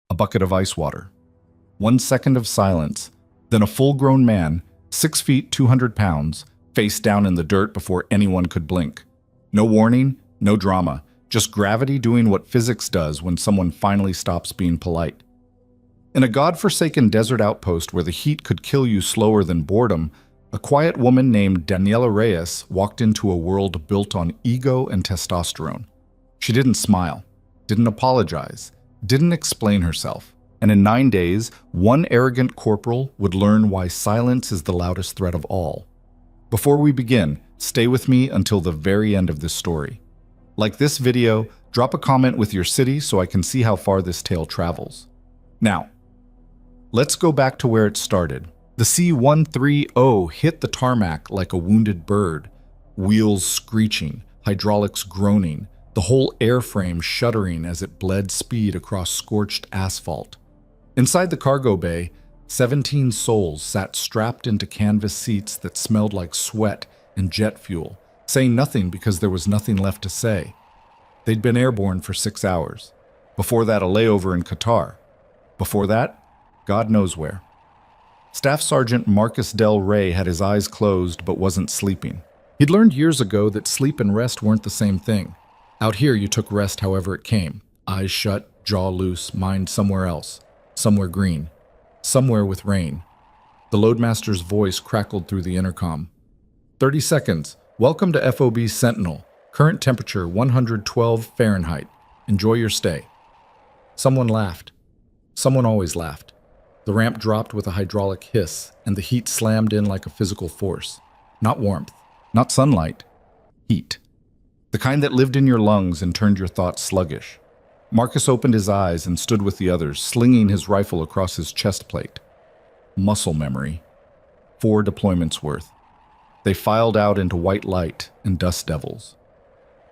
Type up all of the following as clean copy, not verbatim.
a bucket of ice water. 1 second of silence, then a full-grown man, 6 feet 200 pounds, face down in the dirt before anyone could blink. No warning, no drama, just gravity doing what physics does when someone finally stops being polite. In a godforsaken desert outpost where the heat could kill you slower than boredom, a quiet woman named Daniela Reyes walked into a world built on ego and testosterone. She didn't smile, didn't apologize, didn't explain herself. And in 9 days, one arrogant corporal would learn why silence is the loudest threat of all. Before we begin, stay with me until the very end of this story. Like this video, drop a comment with your city so I can see how far this tale travels. Now, let's go back to where it started. The C-130 hit the tarmac like a wounded bird, wheels screeching, hydraulics groaning, the whole airframe shuddering as it bled speed across scorched asphalt. Inside the cargo bay, 17 souls sat strapped into canvas seats that smelled like sweat and jet fuel, saying nothing because there was nothing left to say. They'd been airborne for 6 hours. Before that, a layover in Qatar. Before that, God knows where. Staff Sergeant Marcus Del Rey had his eyes closed but wasn't sleeping. He'd learned years ago that sleep and rest weren't the same thing. Out here, you took rest however it came. Eyes shut, jaw loose, mind somewhere else. Somewhere green. Somewhere with rain. The loadmaster's voice crackled through the intercom. 30 seconds. Welcome to FOB Sentinel. Current temperature 112 Fahrenheit. Enjoy your stay. Someone laughed. Someone always laughed. The ramp dropped with a hydraulic hiss, and the heat slammed in like a physical force. Not warmth. Not sunlight. Heat. The kind that lived in your lungs and turned your thoughts sluggish. Marcus opened his eyes and stood with the others, slinging his rifle across his chest plate. Muscle memory. 4 deployments worth. They filed out into white light and dust devils.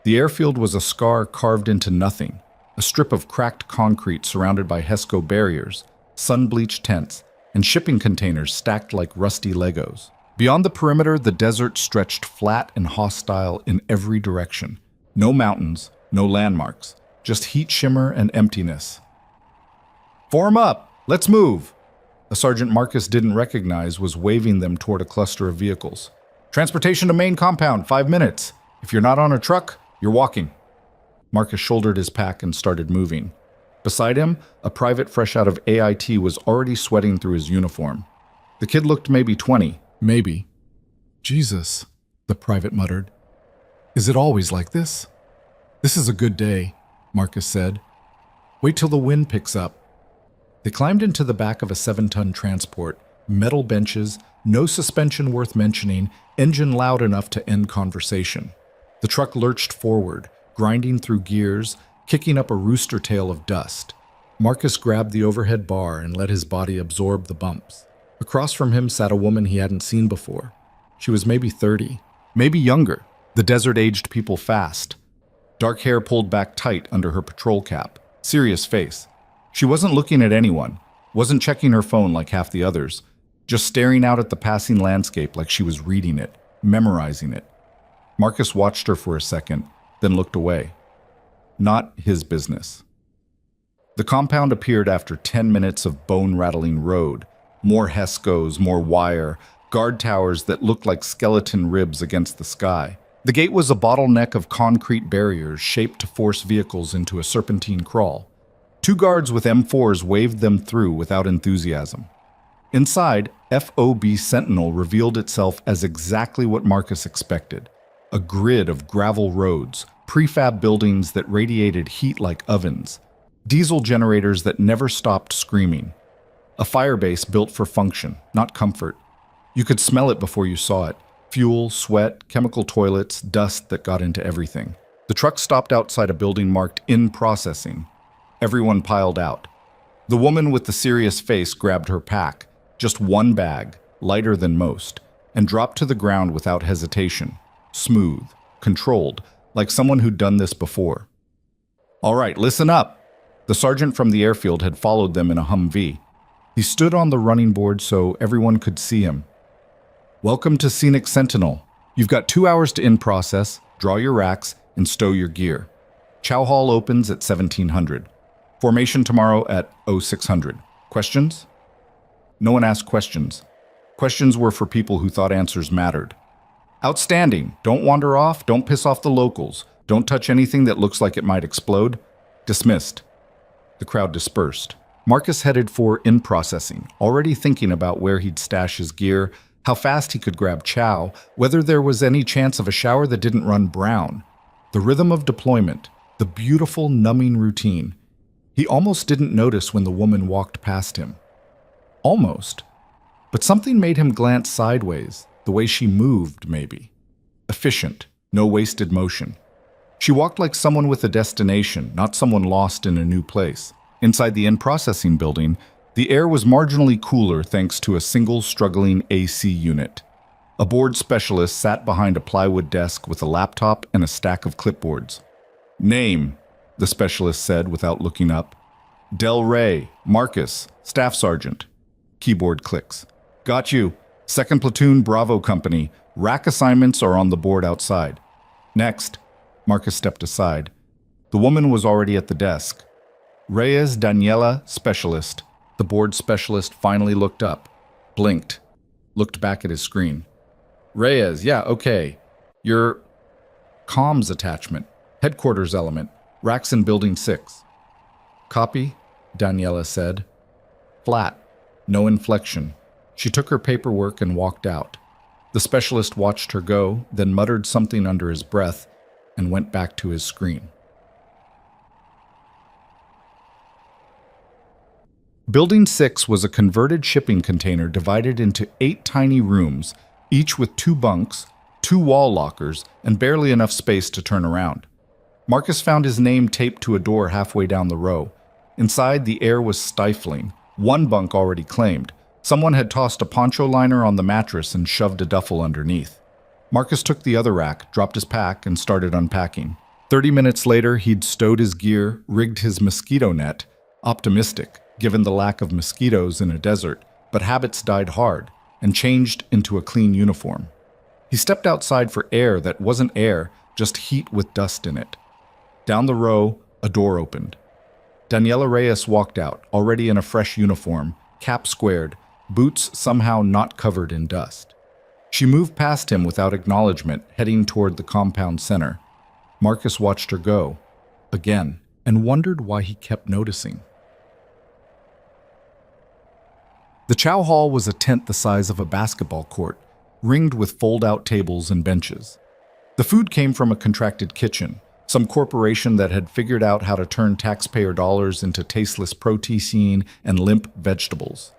The airfield was a scar carved into nothing, a strip of cracked concrete surrounded by HESCO barriers, sun-bleached tents, and shipping containers stacked like rusty Legos. Beyond the perimeter, the desert stretched flat and hostile in every direction. No mountains, no landmarks. Just heat shimmer and emptiness. Form up! Let's move! A Sergeant Marcus didn't recognize was waving them toward a cluster of vehicles. Transportation to main compound, 5 minutes. If you're not on a truck, you're walking. Marcus shouldered his pack and started moving. Beside him, a private fresh out of AIT was already sweating through his uniform. The kid looked maybe 20. Maybe. Jesus, the private muttered. Is it always like this? This is a good day, Marcus said. Wait till the wind picks up. They climbed into the back of a 7-ton transport, metal benches, no suspension worth mentioning, engine loud enough to end conversation. The truck lurched forward, grinding through gears, kicking up a rooster tail of dust. Marcus grabbed the overhead bar and let his body absorb the bumps. Across from him sat a woman he hadn't seen before. She was maybe 30, maybe younger. The desert aged people fast. Dark hair pulled back tight under her patrol cap. Serious face. She wasn't looking at anyone, wasn't checking her phone like half the others, just staring out at the passing landscape like she was reading it, memorizing it. Marcus watched her for a second, then looked away. Not his business. The compound appeared after 10 minutes of bone-rattling road. More HESCOs, more wire, guard towers that looked like skeleton ribs against the sky. The gate was a bottleneck of concrete barriers shaped to force vehicles into a serpentine crawl. 2 guards with M4s waved them through without enthusiasm. Inside, FOB Sentinel revealed itself as exactly what Marcus expected. A grid of gravel roads, prefab buildings that radiated heat like ovens, diesel generators that never stopped screaming. A firebase built for function, not comfort. You could smell it before you saw it. Fuel, sweat, chemical toilets, dust that got into everything. The truck stopped outside a building marked "In Processing." Everyone piled out. The woman with the serious face grabbed her pack, just one bag, lighter than most, and dropped to the ground without hesitation. Smooth, controlled, like someone who'd done this before. All right, listen up. The sergeant from the airfield had followed them in a Humvee. He stood on the running board so everyone could see him. Welcome to Scenic Sentinel. You've got 2 hours to in-process, draw your racks, and stow your gear. Chow Hall opens at 1700. Formation tomorrow at 0600. Questions? No one asked questions. Questions were for people who thought answers mattered. Outstanding. Don't wander off. Don't piss off the locals. Don't touch anything that looks like it might explode. Dismissed. The crowd dispersed. Marcus headed for in-processing, already thinking about where he'd stash his gear, how fast he could grab chow, whether there was any chance of a shower that didn't run brown. The rhythm of deployment, the beautiful, numbing routine. He almost didn't notice when the woman walked past him. Almost. But something made him glance sideways, the way she moved, maybe. Efficient, no wasted motion. She walked like someone with a destination, not someone lost in a new place. Inside the in-processing building, the air was marginally cooler thanks to a single struggling AC unit. A board specialist sat behind a plywood desk with a laptop and a stack of clipboards. Name, the specialist said without looking up. Del Rey, Marcus, Staff Sergeant. Keyboard clicks. Got you. 2nd Platoon Bravo Company. Rack assignments are on the board outside. Next. Marcus stepped aside. The woman was already at the desk. Reyes Daniela, Specialist. The board specialist finally looked up, blinked, looked back at his screen. Reyes, yeah, okay. Your comms attachment, headquarters element, racks in Building 6. Copy, Daniela said. Flat, no inflection. She took her paperwork and walked out. The specialist watched her go, then muttered something under his breath and went back to his screen. Building 6 was a converted shipping container divided into 8 tiny rooms, each with 2 bunks, 2 wall lockers, and barely enough space to turn around. Marcus found his name taped to a door halfway down the row. Inside, the air was stifling. 1 bunk already claimed. Someone had tossed a poncho liner on the mattress and shoved a duffel underneath. Marcus took the other rack, dropped his pack, and started unpacking. 30 minutes later, he'd stowed his gear, rigged his mosquito net, optimistic, given the lack of mosquitoes in a desert, but habits died hard and changed into a clean uniform. He stepped outside for air that wasn't air, just heat with dust in it. Down the row, a door opened. Daniela Reyes walked out, already in a fresh uniform, cap squared, boots somehow not covered in dust. She moved past him without acknowledgement, heading toward the compound center. Marcus watched her go, again, and wondered why he kept noticing. The chow hall was a tent the size of a basketball court, ringed with fold-out tables and benches. The food came from a contracted kitchen, some corporation that had figured out how to turn taxpayer dollars into tasteless protein and limp vegetables.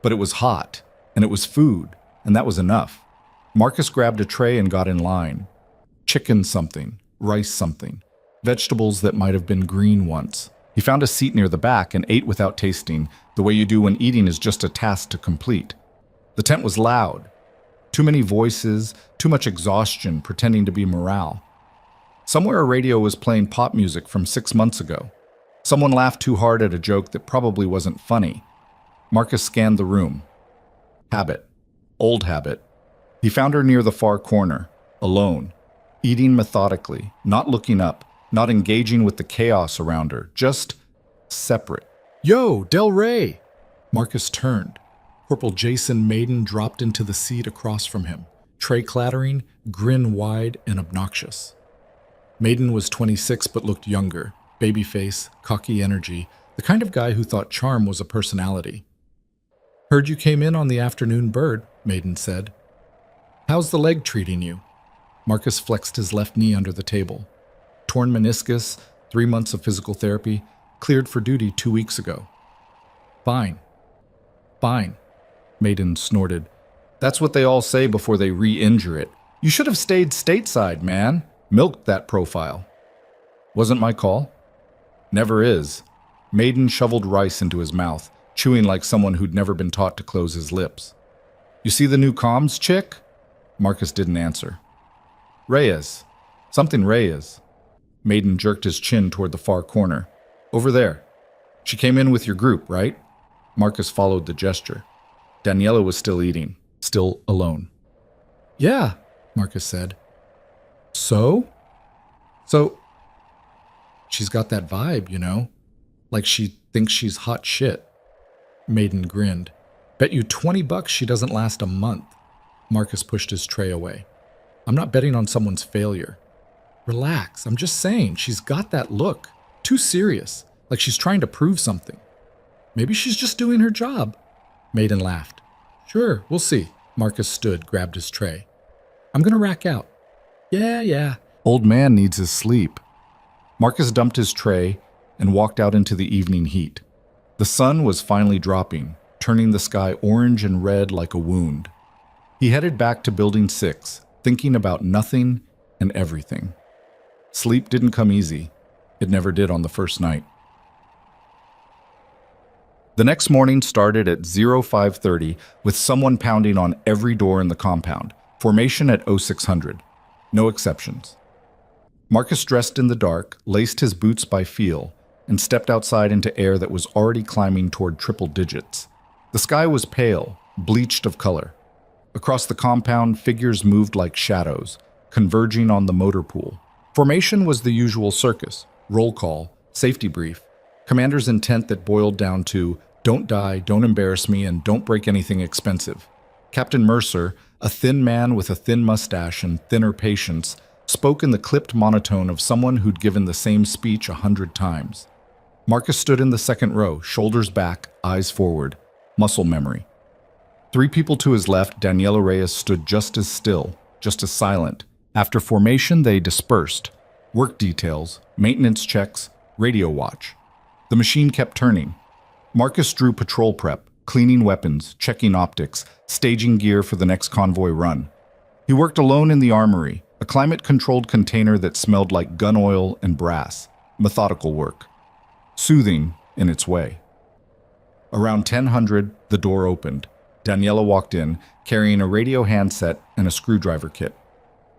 But it was hot, and it was food, and that was enough. Marcus grabbed a tray and got in line. Chicken something, rice something, vegetables that might have been green once. He found a seat near the back and ate without tasting, the way you do when eating is just a task to complete. The tent was loud. Too many voices, too much exhaustion pretending to be morale. Somewhere a radio was playing pop music from 6 months ago. Someone laughed too hard at a joke that probably wasn't funny. Marcus scanned the room. Habit. Old habit. He found her near the far corner, alone, eating methodically, not looking up, not engaging with the chaos around her, just separate. Yo, Del Rey! Marcus turned. Corporal Jason Maiden dropped into the seat across from him, tray clattering, grin wide and obnoxious. Maiden was 26 but looked younger, baby face, cocky energy, the kind of guy who thought charm was a personality. Heard you came in on the afternoon bird, Maiden said. How's the leg treating you? Marcus flexed his left knee under the table. Torn meniscus, 3 months of physical therapy, cleared for duty 2 weeks ago. Fine. Fine, Maiden snorted. That's what they all say before they re-injure it. You should have stayed stateside, man. Milked that profile. Wasn't my call. Never is. Maiden shoveled rice into his mouth, chewing like someone who'd never been taught to close his lips. You see the new comms chick? Marcus didn't answer. Reyes. Something Reyes. Maiden jerked his chin toward the far corner. Over there. She came in with your group, right? Marcus followed the gesture. Daniela was still eating, still alone. Yeah, Marcus said. So? She's got that vibe, you know? like she thinks she's hot shit. Maiden grinned. Bet you $20 she doesn't last a month. Marcus pushed his tray away. I'm not betting on someone's failure. Relax, I'm just saying, she's got that look. Too serious, like she's trying to prove something. Maybe she's just doing her job. Maiden laughed. Sure, we'll see. Marcus stood, grabbed his tray. I'm gonna rack out. Yeah. Old man needs his sleep. Marcus dumped his tray and walked out into the evening heat. The sun was finally dropping, turning the sky orange and red like a wound. He headed back to Building 6, thinking about nothing and everything. Sleep didn't come easy. It never did on the first night. The next morning started at 05:30 with someone pounding on every door in the compound. Formation at 0600. No exceptions. Marcus dressed in the dark, laced his boots by feel, and stepped outside into air that was already climbing toward triple digits. The sky was pale, bleached of color. Across the compound, figures moved like shadows, converging on the motor pool. Formation was the usual circus: roll call, safety brief, commander's intent that boiled down to don't die, don't embarrass me, and don't break anything expensive. Captain Mercer, a thin man with a thin mustache and thinner patience, spoke in the clipped monotone of someone who'd given the same speech 100 times. Marcus stood in the second row, shoulders back, eyes forward, muscle memory. 3 people to his left, Daniela Reyes stood just as still, just as silent. After formation, they dispersed. Work details, maintenance checks, radio watch. The machine kept turning. Marcus drew patrol prep, cleaning weapons, checking optics, staging gear for the next convoy run. He worked alone in the armory, a climate-controlled container that smelled like gun oil and brass. Methodical work. Soothing in its way. Around 10:00, the door opened. Daniela walked in, carrying a radio handset and a screwdriver kit.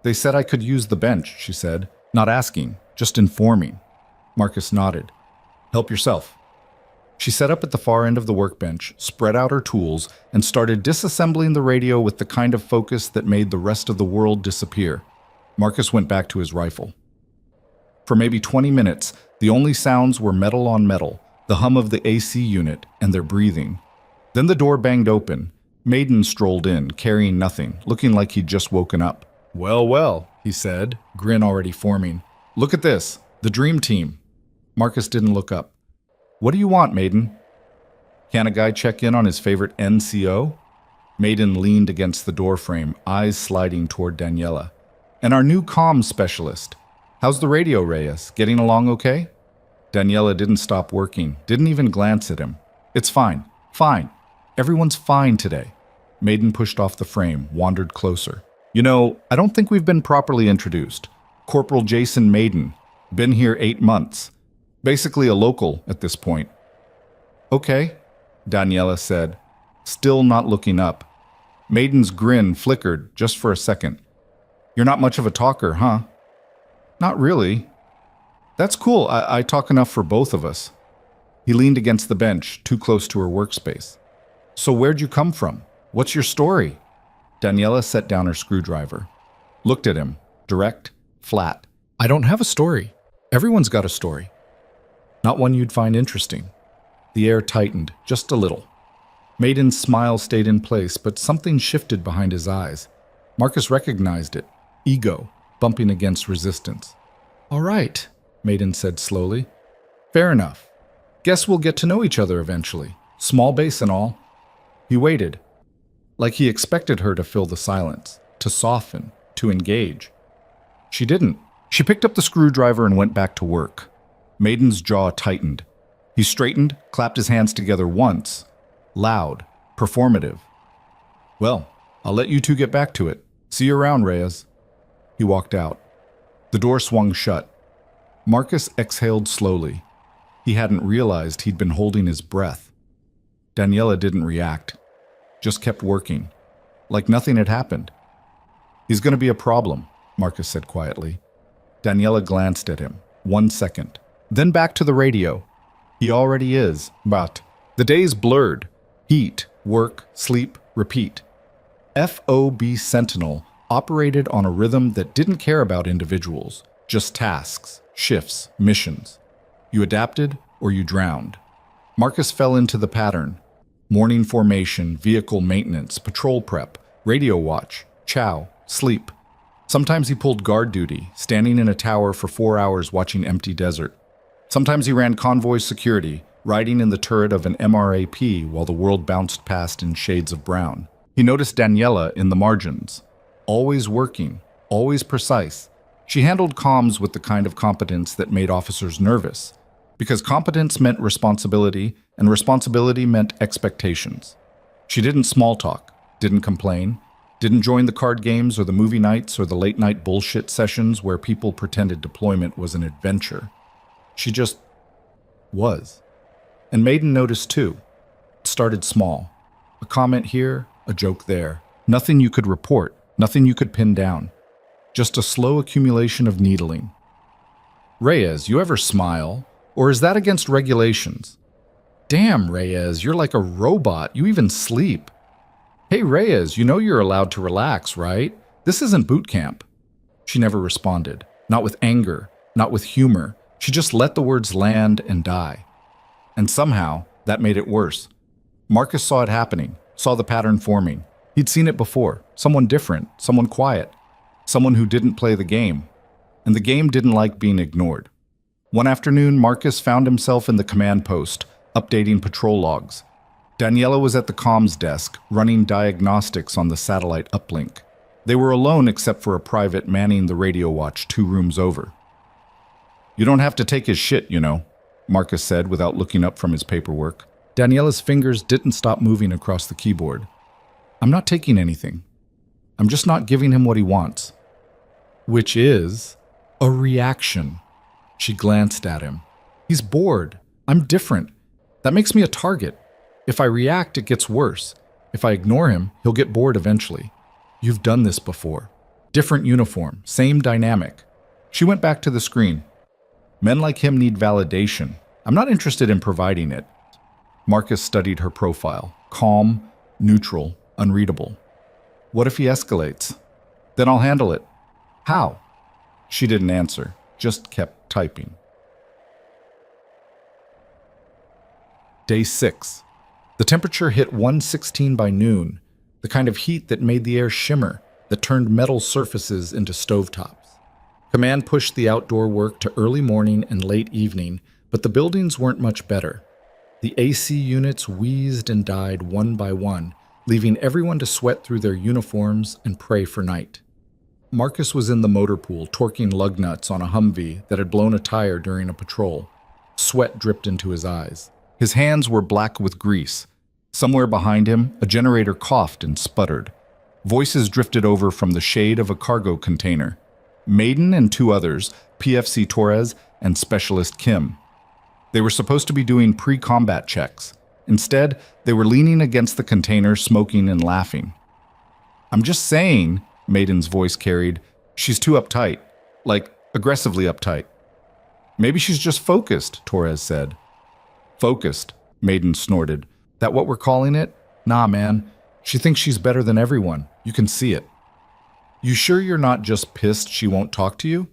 They said I could use the bench, she said. Not asking, just informing. Marcus nodded. Help yourself. She sat up at the far end of the workbench, spread out her tools, and started disassembling the radio with the kind of focus that made the rest of the world disappear. Marcus went back to his rifle. For maybe 20 minutes, the only sounds were metal on metal, the hum of the AC unit, and their breathing. Then the door banged open. Maiden strolled in, carrying nothing, looking like he'd just woken up. Well, he said, grin already forming. Look at this, the dream team. Marcus didn't look up. What do you want, Maiden? Can a guy check in on his favorite NCO? Maiden leaned against the doorframe, eyes sliding toward Daniela. And our new comms specialist. How's the radio, Reyes? Getting along okay? Daniela didn't stop working, didn't even glance at him. It's fine. Everyone's fine today. Maiden pushed off the frame, wandered closer. You know, I don't think we've been properly introduced. Corporal Jason Maiden. Been here 8 months. Basically a local at this point. Okay, Daniela said, still not looking up. Maiden's grin flickered just for a second. You're not much of a talker, huh? Not really. That's cool. I talk enough for both of us. He leaned against the bench, too close to her workspace. So where'd you come from? What's your story? Daniela set down her screwdriver. Looked at him, direct, flat. I don't have a story. Everyone's got a story. Not one you'd find interesting. The air tightened, just a little. Maiden's smile stayed in place, but something shifted behind his eyes. Marcus recognized it. Ego, bumping against resistance. All right, Maiden said slowly. Fair enough. Guess we'll get to know each other eventually. Small base and all. He waited, like he expected her to fill the silence, to soften, to engage. She didn't. She picked up the screwdriver and went back to work. Maiden's jaw tightened. He straightened, clapped his hands together once. Loud, performative. Well, I'll let you two get back to it. See you around, Reyes. He walked out. The door swung shut. Marcus exhaled slowly. He hadn't realized he'd been holding his breath. Daniela didn't react. Just kept working, like nothing had happened. He's going to be a problem, Marcus said quietly. Daniela glanced at him. 1 second. Then back to the radio. He already is, but the days blurred. Heat, work, sleep, repeat. FOB Sentinel operated on a rhythm that didn't care about individuals, just tasks, shifts, missions. You adapted, or you drowned. Marcus fell into the pattern. Morning formation, vehicle maintenance, patrol prep, radio watch, chow, sleep. Sometimes he pulled guard duty, standing in a tower for 4 hours watching empty desert. Sometimes he ran convoy security, riding in the turret of an MRAP while the world bounced past in shades of brown. He noticed Daniela in the margins, always working, always precise. She handled comms with the kind of competence that made officers nervous, because competence meant responsibility, and responsibility meant expectations. She didn't small talk, didn't complain, didn't join the card games or the movie nights or the late-night bullshit sessions where people pretended deployment was an adventure. She just was. And Maiden noticed too. It started small. A comment here, a joke there. Nothing you could report, nothing you could pin down. Just a slow accumulation of needling. Reyes, you ever smile? Or is that against regulations? Damn, Reyes, you're like a robot. You even sleep. Hey, Reyes, you know you're allowed to relax, right? This isn't boot camp. She never responded. Not with anger, not with humor. She just let the words land and die. And somehow, that made it worse. Marcus saw it happening, saw the pattern forming. He'd seen it before. Someone different, someone quiet, someone who didn't play the game. And the game didn't like being ignored. One afternoon, Marcus found himself in the command post, updating patrol logs. Daniela was at the comms desk, running diagnostics on the satellite uplink. They were alone except for a private manning the radio watch 2 rooms over. You don't have to take his shit, you know, Marcus said without looking up from his paperwork. Daniela's fingers didn't stop moving across the keyboard. I'm not taking anything. I'm just not giving him what he wants. Which is a reaction. She glanced at him. He's bored. I'm different. That makes me a target. If I react, it gets worse. If I ignore him, he'll get bored eventually. You've done this before. Different uniform, same dynamic. She went back to the screen. Men like him need validation. I'm not interested in providing it. Marcus studied her profile. Calm, neutral, unreadable. What if he escalates? Then I'll handle it. How? She didn't answer, just kept typing. Day 6. The temperature hit 116 by noon, the kind of heat that made the air shimmer, that turned metal surfaces into stovetops. Command pushed the outdoor work to early morning and late evening, but the buildings weren't much better. The AC units wheezed and died one by one, leaving everyone to sweat through their uniforms and pray for night. Marcus was in the motor pool, torquing lug nuts on a Humvee that had blown a tire during a patrol. Sweat dripped into his eyes. His hands were black with grease. Somewhere behind him, a generator coughed and sputtered. Voices drifted over from the shade of a cargo container. Maiden and 2 others, PFC Torres and Specialist Kim. They were supposed to be doing pre-combat checks. Instead, they were leaning against the container, smoking and laughing. I'm just saying, Maiden's voice carried, she's too uptight. Like, aggressively uptight. Maybe she's just focused, Torres said. Focused, Maiden snorted. That what we're calling it? Nah, man. She thinks she's better than everyone. You can see it. You sure you're not just pissed she won't talk to you?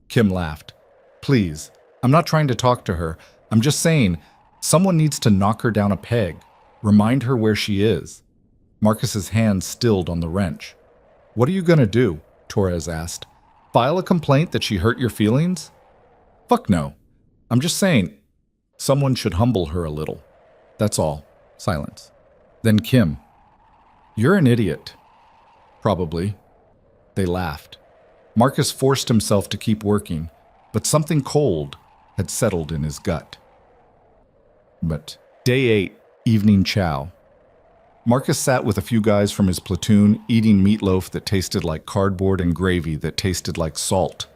Kim laughed. Please, I'm not trying to talk to her. I'm just saying, someone needs to knock her down a peg. Remind her where she is. Marcus's hand stilled on the wrench. What are you gonna do? Torres asked. File a complaint that she hurt your feelings? Fuck no. I'm just saying, someone should humble her a little. That's all. Silence. Then Kim. You're an idiot. Probably. They laughed. Marcus forced himself to keep working, but something cold had settled in his gut. But Day 8, evening chow. Marcus sat with a few guys from his platoon eating meatloaf that tasted like cardboard and gravy that tasted like salt.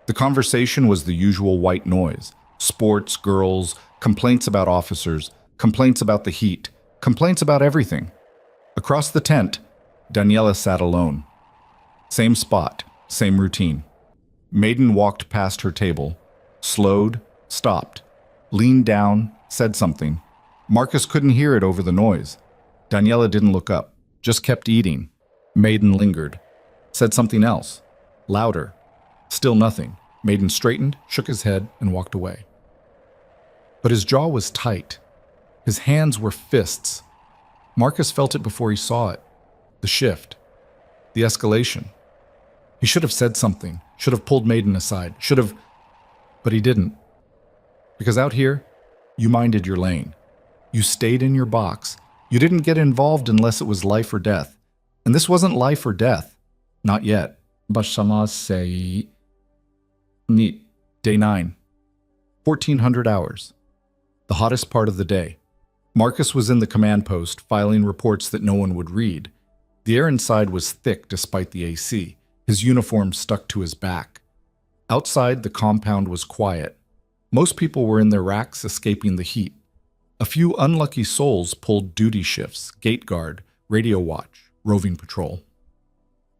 The conversation was the usual white noise. Sports, girls, complaints about officers, complaints about the heat, complaints about everything. Across the tent, Daniela sat alone. Same spot, same routine. Maiden walked past her table, slowed, stopped, leaned down, said something. Marcus couldn't hear it over the noise. Daniela didn't look up, just kept eating. Maiden lingered, said something else, louder. Still nothing. Maiden straightened, shook his head, and walked away. But his jaw was tight. His hands were fists. Marcus felt it before he saw it. The shift. The escalation. He should have said something, should have pulled Maiden aside, but he didn't. Because out here, you minded your lane. You stayed in your box. You didn't get involved unless it was life or death. And this wasn't life or death. Not yet. Day 9. 1400 hours. The hottest part of the day. Marcus was in the command post, filing reports that no one would read. The air inside was thick despite the AC. His uniform stuck to his back. Outside, the compound was quiet. Most people were in their racks escaping the heat. A few unlucky souls pulled duty shifts, gate guard, radio watch, roving patrol.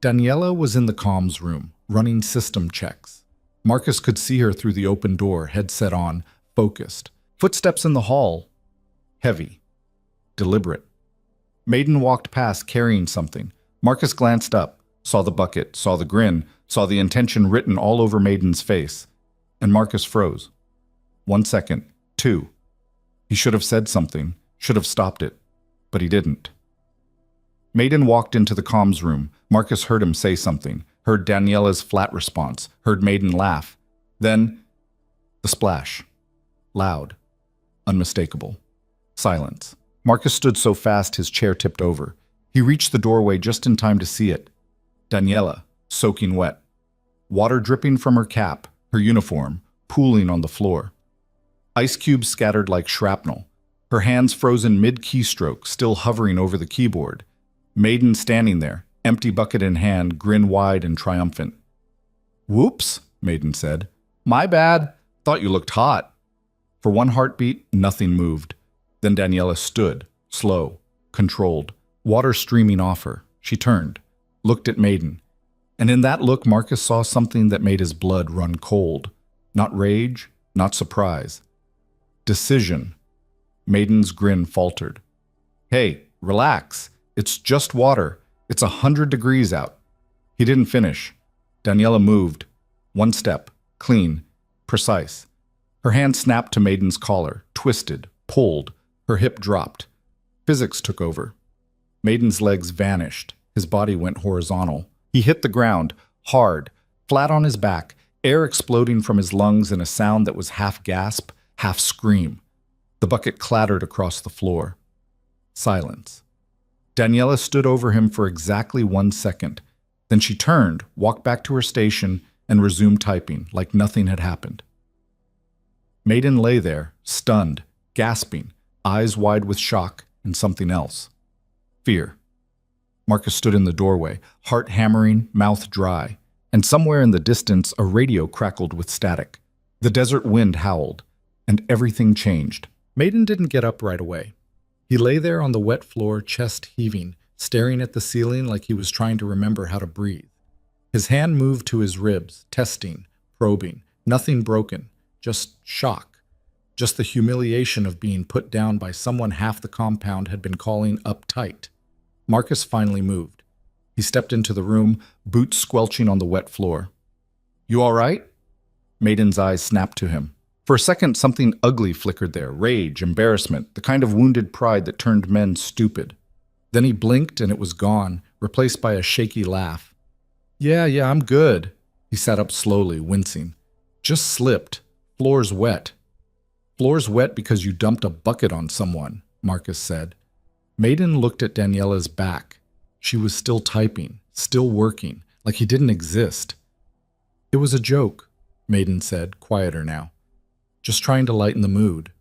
Daniela was in the comms room, running system checks. Marcus could see her through the open door, headset on, focused. Footsteps in the hall. Heavy. Deliberate. Maiden walked past carrying something. Marcus glanced up, saw the bucket, saw the grin, saw the intention written all over Maiden's face. And Marcus froze. 1 second. 2. He should have said something, should have stopped it, but he didn't. Maiden walked into the comms room. Marcus heard him say something, heard Daniela's flat response, heard Maiden laugh. Then, the splash. Loud. Unmistakable. Silence. Marcus stood so fast his chair tipped over. He reached the doorway just in time to see it. Daniela, soaking wet. Water dripping from her cap, her uniform, pooling on the floor. Ice cubes scattered like shrapnel. Her hands frozen mid-keystroke, still hovering over the keyboard. Maiden standing there, empty bucket in hand, grin wide and triumphant. "Whoops," Maiden said. "My bad. Thought you looked hot." For one heartbeat, nothing moved. Then Daniela stood, slow, controlled, water streaming off her. She turned, looked at Maiden. And in that look, Marcus saw something that made his blood run cold. Not rage, not surprise. Decision. Maiden's grin faltered. "Hey, relax. It's just water. It's 100 degrees out." He didn't finish. Daniela moved. 1 step. Clean. Precise. Her hand snapped to Maiden's collar. Twisted. Pulled. Her hip dropped. Physics took over. Maiden's legs vanished. His body went horizontal. He hit the ground. Hard. Flat on his back. Air exploding from his lungs in a sound that was half gasp, half scream. The bucket clattered across the floor. Silence. Daniela stood over him for exactly 1 second. Then she turned, walked back to her station, and resumed typing, like nothing had happened. Maiden lay there, stunned, gasping, eyes wide with shock and something else. Fear. Marcus stood in the doorway, heart hammering, mouth dry, and somewhere in the distance a radio crackled with static. The desert wind howled, and everything changed. Maiden didn't get up right away. He lay there on the wet floor, chest heaving, staring at the ceiling like he was trying to remember how to breathe. His hand moved to his ribs, testing, probing. Nothing broken, just shock. Just the humiliation of being put down by someone half the compound had been calling uptight. Marcus finally moved. He stepped into the room, boots squelching on the wet floor. "You all right?" Maiden's eyes snapped to him. For a second, something ugly flickered there, rage, embarrassment, the kind of wounded pride that turned men stupid. Then he blinked and it was gone, replaced by a shaky laugh. Yeah, I'm good." He sat up slowly, wincing. "Just slipped. Floor's wet." "Floor's wet because you dumped a bucket on someone," Marcus said. Maiden looked at Daniela's back. She was still typing, still working, like he didn't exist. "It was a joke," Maiden said, quieter now. "Just trying to lighten the mood."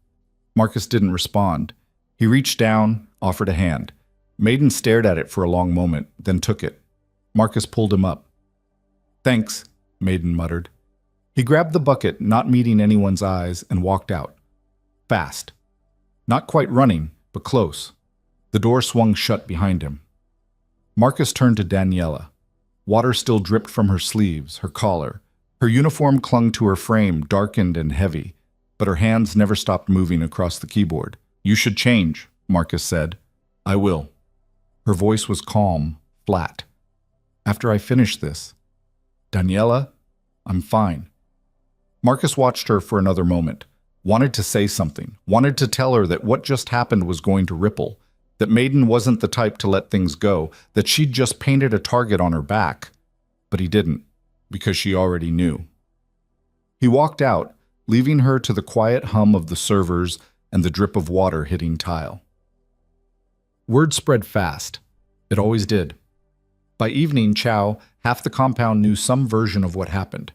Marcus didn't respond. He reached down, offered a hand. Maiden stared at it for a long moment, then took it. Marcus pulled him up. "Thanks," Maiden muttered. He grabbed the bucket, not meeting anyone's eyes, and walked out. Fast. Not quite running, but close. The door swung shut behind him. Marcus turned to Daniela. Water still dripped from her sleeves, her collar. Her uniform clung to her frame, darkened and heavy, but her hands never stopped moving across the keyboard. "You should change," Marcus said. "I will." Her voice was calm, flat. "After I finish this." "Daniela, I'm fine." Marcus watched her for another moment. wanted to say something, wanted to tell her that what just happened was going to ripple, that Maiden wasn't the type to let things go, that she'd just painted a target on her back. But he didn't, because she already knew. He walked out, leaving her to the quiet hum of the servers and the drip of water hitting tile. Word spread fast. It always did. By evening, half the compound knew some version of what happened.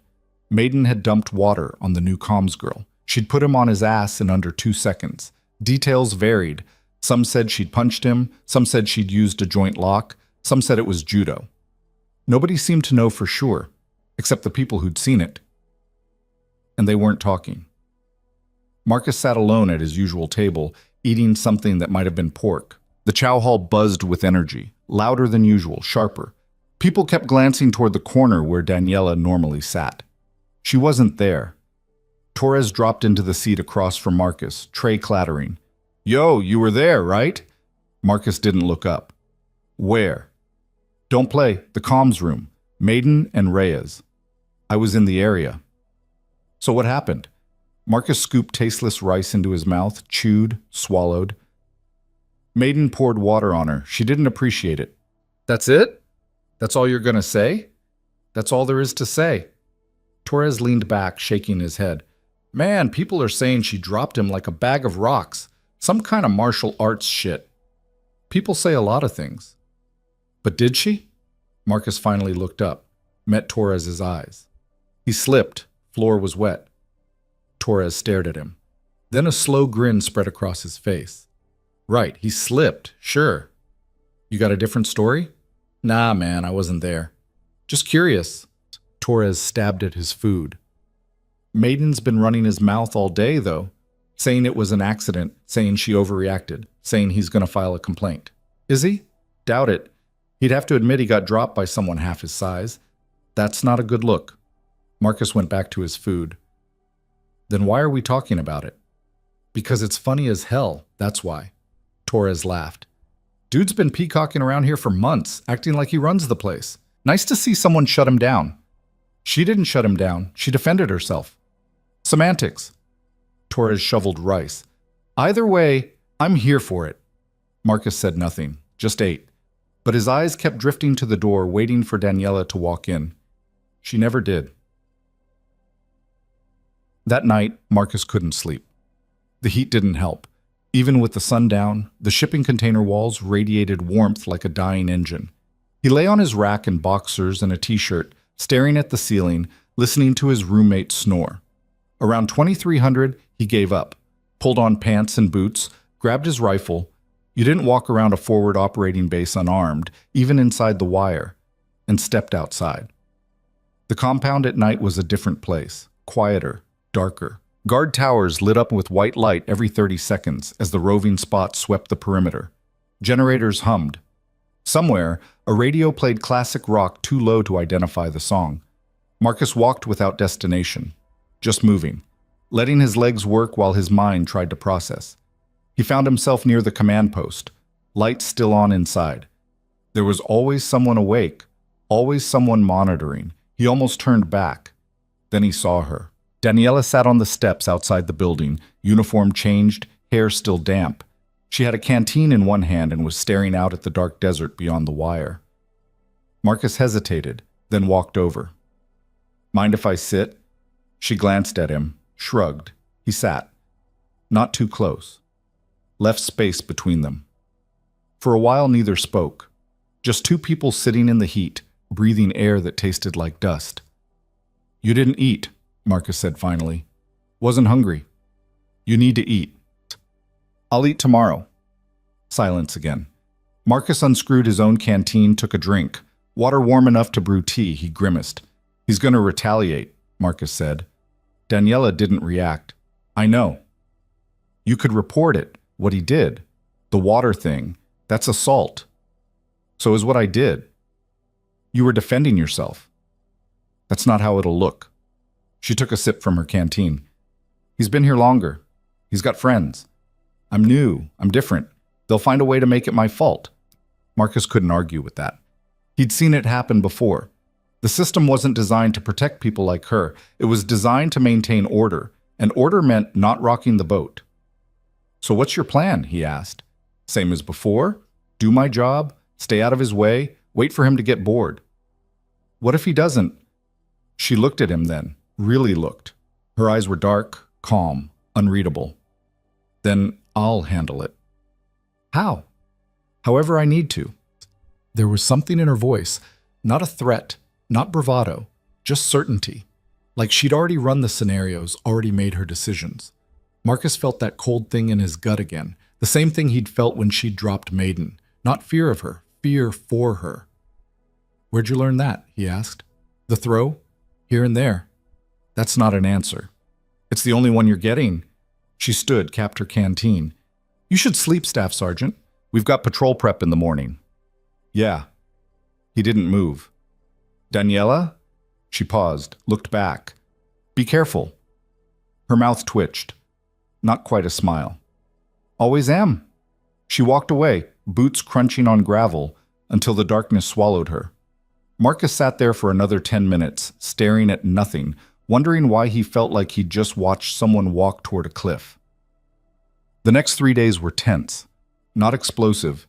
Maiden had dumped water on the new comms girl. She'd put him on his ass in under 2 seconds. Details varied. Some said she'd punched him, some said she'd used a joint lock, some said it was judo. Nobody seemed to know for sure, except the people who'd seen it. And they weren't talking. Marcus sat alone at his usual table, eating something that might have been pork. The chow hall buzzed with energy, louder than usual, sharper. People kept glancing toward the corner where Daniela normally sat. She wasn't there. Torres dropped into the seat across from Marcus, tray clattering. "Yo, you were there, right?" Marcus didn't look up. "Where?" "Don't play. The comms room. Maiden and Reyes." "I was in the area." "So what happened?" Marcus scooped tasteless rice into his mouth, chewed, swallowed. Maiden poured water on her. She didn't appreciate it. "That's it? That's all you're gonna say?" "That's all there is to say." Torres leaned back, shaking his head. "Man, people are saying she dropped him like a bag of rocks. Some kind of martial arts shit." "People say a lot of things." "But did she?" Marcus finally looked up, met Torres's eyes. He slipped. Floor was wet. Torres stared at him. Then a slow grin spread across his face. "Right, he slipped, sure. You got a different story?" "Nah, man, I wasn't there. Just curious." Torres stabbed at his food. "Maiden's been running his mouth all day, though. Saying it was an accident, saying she overreacted, saying he's going to file a complaint." "Is he?" "Doubt it. He'd have to admit he got dropped by someone half his size. That's not a good look." Marcus went back to his food. "Then why are we talking about it?" "Because it's funny as hell, that's why." Torres laughed. "Dude's been peacocking around here for months, acting like he runs the place. Nice to see someone shut him down." "She didn't shut him down. She defended herself." "Semantics." Torres shoveled rice. "Either way, I'm here for it." Marcus said nothing, just ate. But his eyes kept drifting to the door, waiting for Daniela to walk in. She never did. That night, Marcus couldn't sleep. The heat didn't help. Even with the sun down, the shipping container walls radiated warmth like a dying engine. He lay on his rack in boxers and a t-shirt, staring at the ceiling, listening to his roommate snore. Around 2300, he gave up, pulled on pants and boots, grabbed his rifle. You didn't walk around a forward operating base unarmed, even inside the wire, and stepped outside. The compound at night was a different place, quieter, darker. Guard towers lit up with white light every 30 seconds as the roving spots swept the perimeter. Generators hummed. Somewhere, a radio played classic rock too low to identify the song. Marcus walked without destination, just moving, letting his legs work while his mind tried to process. He found himself near the command post, lights still on inside. There was always someone awake, always someone monitoring. He almost turned back. Then he saw her. Daniela sat on the steps outside the building, uniform changed, hair still damp. She had a canteen in one hand and was staring out at the dark desert beyond the wire. Marcus hesitated, then walked over. "Mind if I sit?" She glanced at him, shrugged. He sat. Not too close. Left space between them. For a while neither spoke. Just two people sitting in the heat, breathing air that tasted like dust. "You didn't eat," Marcus said finally. "Wasn't hungry." "You need to eat." "I'll eat tomorrow." Silence again. Marcus unscrewed his own canteen, took a drink. Water warm enough to brew tea, he grimaced. "He's going to retaliate," Marcus said. Daniela didn't react. "I know." "You could report it, what he did. The water thing, that's assault." "So is what I did." "You were defending yourself." "That's not how it'll look." She took a sip from her canteen. "He's been here longer. He's got friends. I'm new. I'm different. They'll find a way to make it my fault." Marcus couldn't argue with that. He'd seen it happen before. The system wasn't designed to protect people like her. It was designed to maintain order. An order meant not rocking the boat. "So what's your plan?" he asked. "Same as before? Do my job, stay out of his way, wait for him to get bored." "What if he doesn't?" She looked at him then, really looked. Her eyes were dark, calm, unreadable. "Then I'll handle it." "How?" "However I need to." There was something in her voice, not a threat, not bravado, just certainty. Like she'd already run the scenarios, already made her decisions. Marcus felt that cold thing in his gut again, the same thing he'd felt when she'd dropped Maiden. Not fear of her, fear for her. "Where'd you learn that?" he asked. "The throw? Here and there." "That's not an answer." "It's the only one you're getting." She stood, capped her canteen. "You should sleep, Staff Sergeant. We've got patrol prep in the morning." "Yeah." He didn't move. "Daniela?" She paused, looked back. "Be careful." Her mouth twitched. Not quite a smile. "Always am." She walked away, boots crunching on gravel, until the darkness swallowed her. Marcus sat there for another 10 minutes, staring at nothing, wondering why he felt like he'd just watched someone walk toward a cliff. The next 3 days were tense. Not explosive,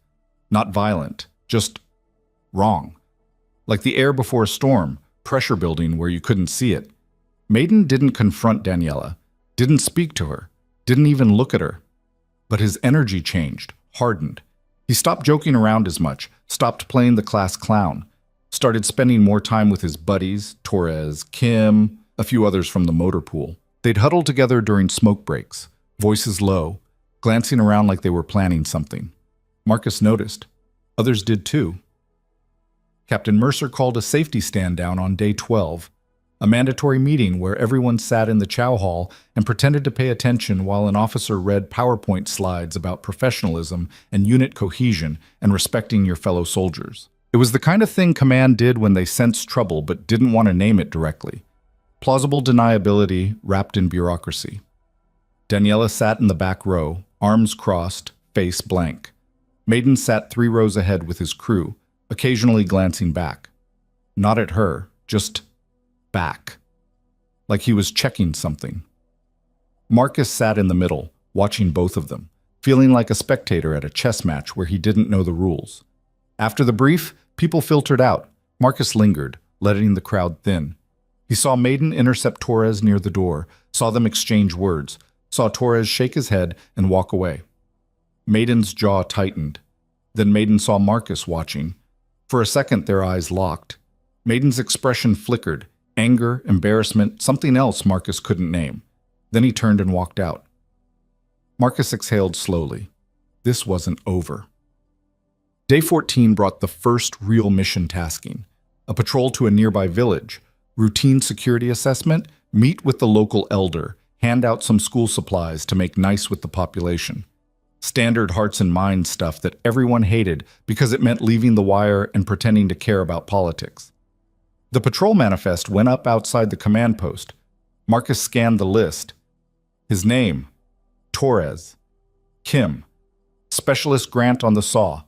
not violent, just wrong. Like the air before a storm, pressure building where you couldn't see it. Maiden didn't confront Daniela, didn't speak to her, didn't even look at her. But his energy changed, hardened. He stopped joking around as much, stopped playing the class clown, started spending more time with his buddies, Torres, Kim, a few others from the motor pool. They'd huddle together during smoke breaks, voices low, glancing around like they were planning something. Marcus noticed. Others did too. Captain Mercer called a safety stand down on day 12, a mandatory meeting where everyone sat in the chow hall and pretended to pay attention while an officer read PowerPoint slides about professionalism and unit cohesion and respecting your fellow soldiers. It was the kind of thing command did when they sensed trouble but didn't want to name it directly. Plausible deniability wrapped in bureaucracy. Daniela sat in the back row, arms crossed, face blank. Maiden sat 3 rows ahead with his crew, occasionally glancing back. Not at her, just back. Like he was checking something. Marcus sat in the middle, watching both of them, feeling like a spectator at a chess match where he didn't know the rules. After the brief, people filtered out. Marcus lingered, letting the crowd thin. He saw Maiden intercept Torres near the door, saw them exchange words, saw Torres shake his head and walk away. Maiden's jaw tightened. Then Maiden saw Marcus watching. For a second, their eyes locked. Maiden's expression flickered. Anger, embarrassment, something else Marcus couldn't name. Then he turned and walked out. Marcus exhaled slowly. This wasn't over. Day 14 brought the first real mission tasking. A patrol to a nearby village, routine security assessment, meet with the local elder, hand out some school supplies to make nice with the population. Standard hearts and minds stuff that everyone hated because it meant leaving the wire and pretending to care about politics. The patrol manifest went up outside the command post. Marcus scanned the list. His name, Torres. Kim, Specialist Grant on the Saw.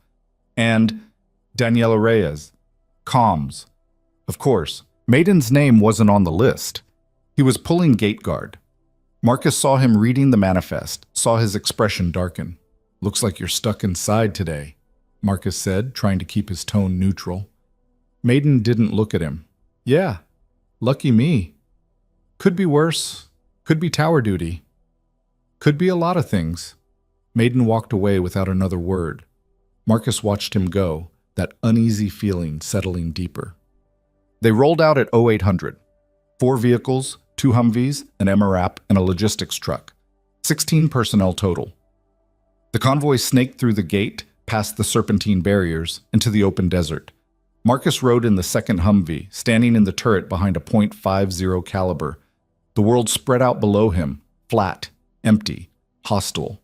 And Daniela Reyes, Comms. Of course, Maiden's name wasn't on the list. He was pulling gate guard. Marcus saw him reading the manifest, saw his expression darken. "Looks like you're stuck inside today," Marcus said, trying to keep his tone neutral. Maiden didn't look at him. "Yeah, lucky me. Could be worse. Could be tower duty. Could be a lot of things." Maiden walked away without another word. Marcus watched him go, that uneasy feeling settling deeper. They rolled out at 0800. 4 vehicles, 2 Humvees, an MRAP, and a logistics truck. 16 personnel total. The convoy snaked through the gate, past the serpentine barriers, into the open desert. Marcus rode in the second Humvee, standing in the turret behind a .50 caliber. The world spread out below him, flat, empty, hostile.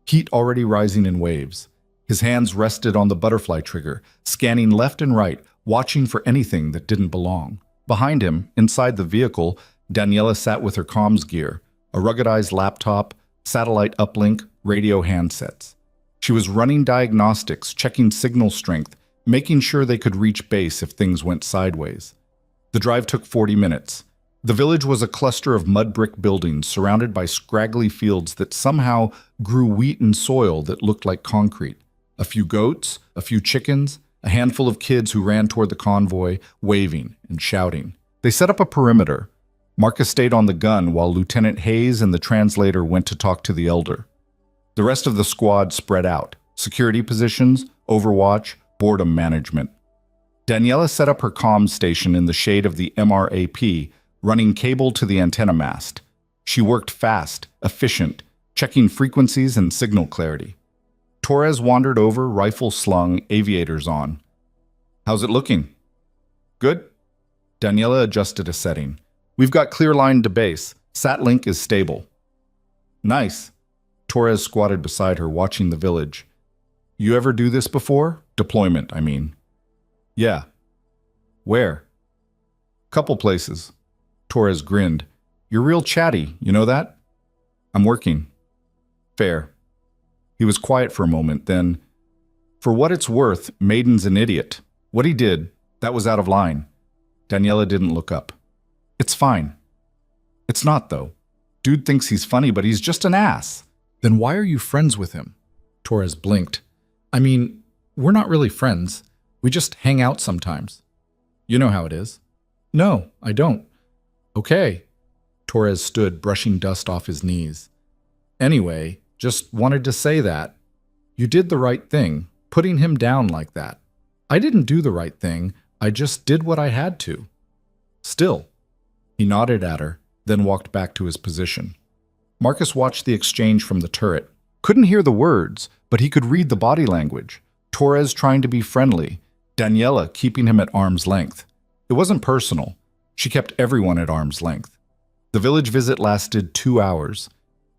Heat already rising in waves. His hands rested on the butterfly trigger, scanning left and right, watching for anything that didn't belong. Behind him, inside the vehicle, Daniela sat with her comms gear, a ruggedized laptop, satellite uplink, radio handsets. She was running diagnostics, checking signal strength, making sure they could reach base if things went sideways. The drive took 40 minutes. The village was a cluster of mud brick buildings surrounded by scraggly fields that somehow grew wheat and soil that looked like concrete. A few goats, a few chickens, a handful of kids who ran toward the convoy, waving and shouting. They set up a perimeter. Marcus stayed on the gun while Lieutenant Hayes and the translator went to talk to the elder. The rest of the squad spread out. Security positions, overwatch, boredom management. Daniela set up her comms station in the shade of the MRAP, running cable to the antenna mast. She worked fast, efficient, checking frequencies and signal clarity. Torres wandered over, rifle slung, aviators on. "How's it looking?" "Good." Daniela adjusted a setting. "We've got clear line to base. Sat-link is stable." "Nice." Torres squatted beside her, watching the village. "You ever do this before? Deployment, I mean." "Yeah." "Where?" "Couple places." Torres grinned. "You're real chatty, you know that?" "I'm working." "Fair." He was quiet for a moment, then, "For what it's worth, Maiden's an idiot. What he did, that was out of line." Daniela didn't look up. "It's fine." "It's not, though. Dude thinks he's funny, but he's just an ass." "Then why are you friends with him?" Torres blinked. "I mean, we're not really friends. We just hang out sometimes. You know how it is." "No, I don't." "Okay." Torres stood, brushing dust off his knees. "Anyway, just wanted to say that. You did the right thing, putting him down like that." "I didn't do the right thing. I just did what I had to." "Still." He nodded at her, then walked back to his position. Marcus watched the exchange from the turret. Couldn't hear the words, but he could read the body language. Torres trying to be friendly, Daniela keeping him at arm's length. It wasn't personal. She kept everyone at arm's length. The village visit lasted 2 hours.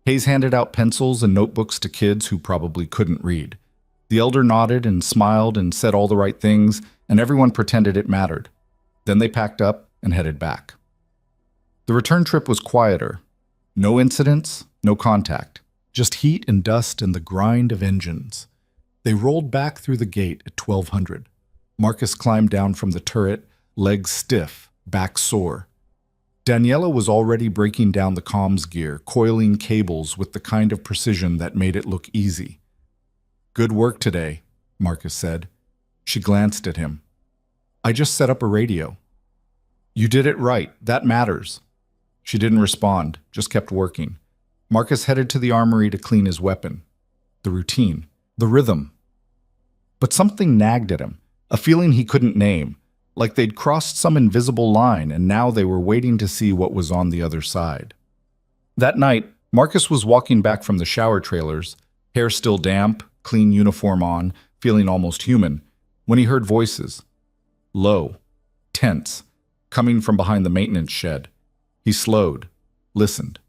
Hayes handed out pencils and notebooks to kids who probably couldn't read. The elder nodded and smiled and said all the right things, and everyone pretended it mattered. Then they packed up and headed back. The return trip was quieter. No incidents, no contact. Just heat and dust and the grind of engines. They rolled back through the gate at 1200. Marcus climbed down from the turret, legs stiff, back sore. Daniela was already breaking down the comms gear, coiling cables with the kind of precision that made it look easy. "Good work today," Marcus said. She glanced at him. "I just set up a radio." "You did it right. That matters." She didn't respond, just kept working. Marcus headed to the armory to clean his weapon. The routine, the rhythm. But something nagged at him, a feeling he couldn't name, like they'd crossed some invisible line and now they were waiting to see what was on the other side. That night, Marcus was walking back from the shower trailers, hair still damp, clean uniform on, feeling almost human, when he heard voices. Low, tense, coming from behind the maintenance shed. He slowed, listened.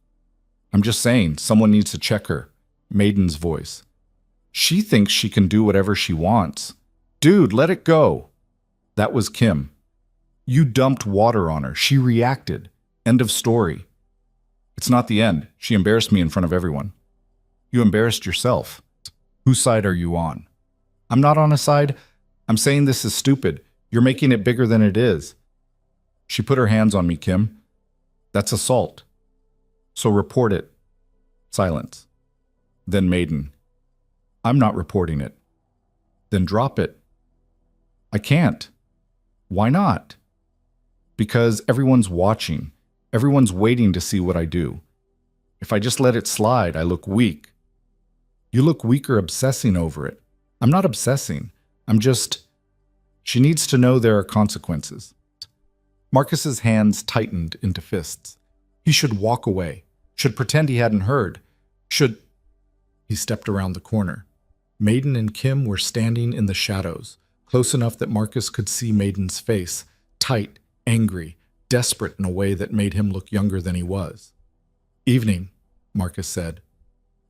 "I'm just saying, someone needs to check her." Maiden's voice. "She thinks she can do whatever she wants." "Dude, let it go." That was Kim. "You dumped water on her. She reacted. End of story." "It's not the end. She embarrassed me in front of everyone." "You embarrassed yourself." "Whose side are you on?" "I'm not on a side. I'm saying this is stupid. You're making it bigger than it is." "She put her hands on me, Kim." "That's assault." "So report it." Silence. Then Maiden. "I'm not reporting it." "Then drop it." "I can't." "Why not?" "Because everyone's watching. Everyone's waiting to see what I do. If I just let it slide, I look weak." "You look weaker obsessing over it." "I'm not obsessing. I'm just..." "She needs to know there are consequences." Marcus's hands tightened into fists. He should walk away, should pretend he hadn't heard, should... He stepped around the corner. Maiden and Kim were standing in the shadows, close enough that Marcus could see Maiden's face, tight, angry, desperate in a way that made him look younger than he was. "Evening," Marcus said.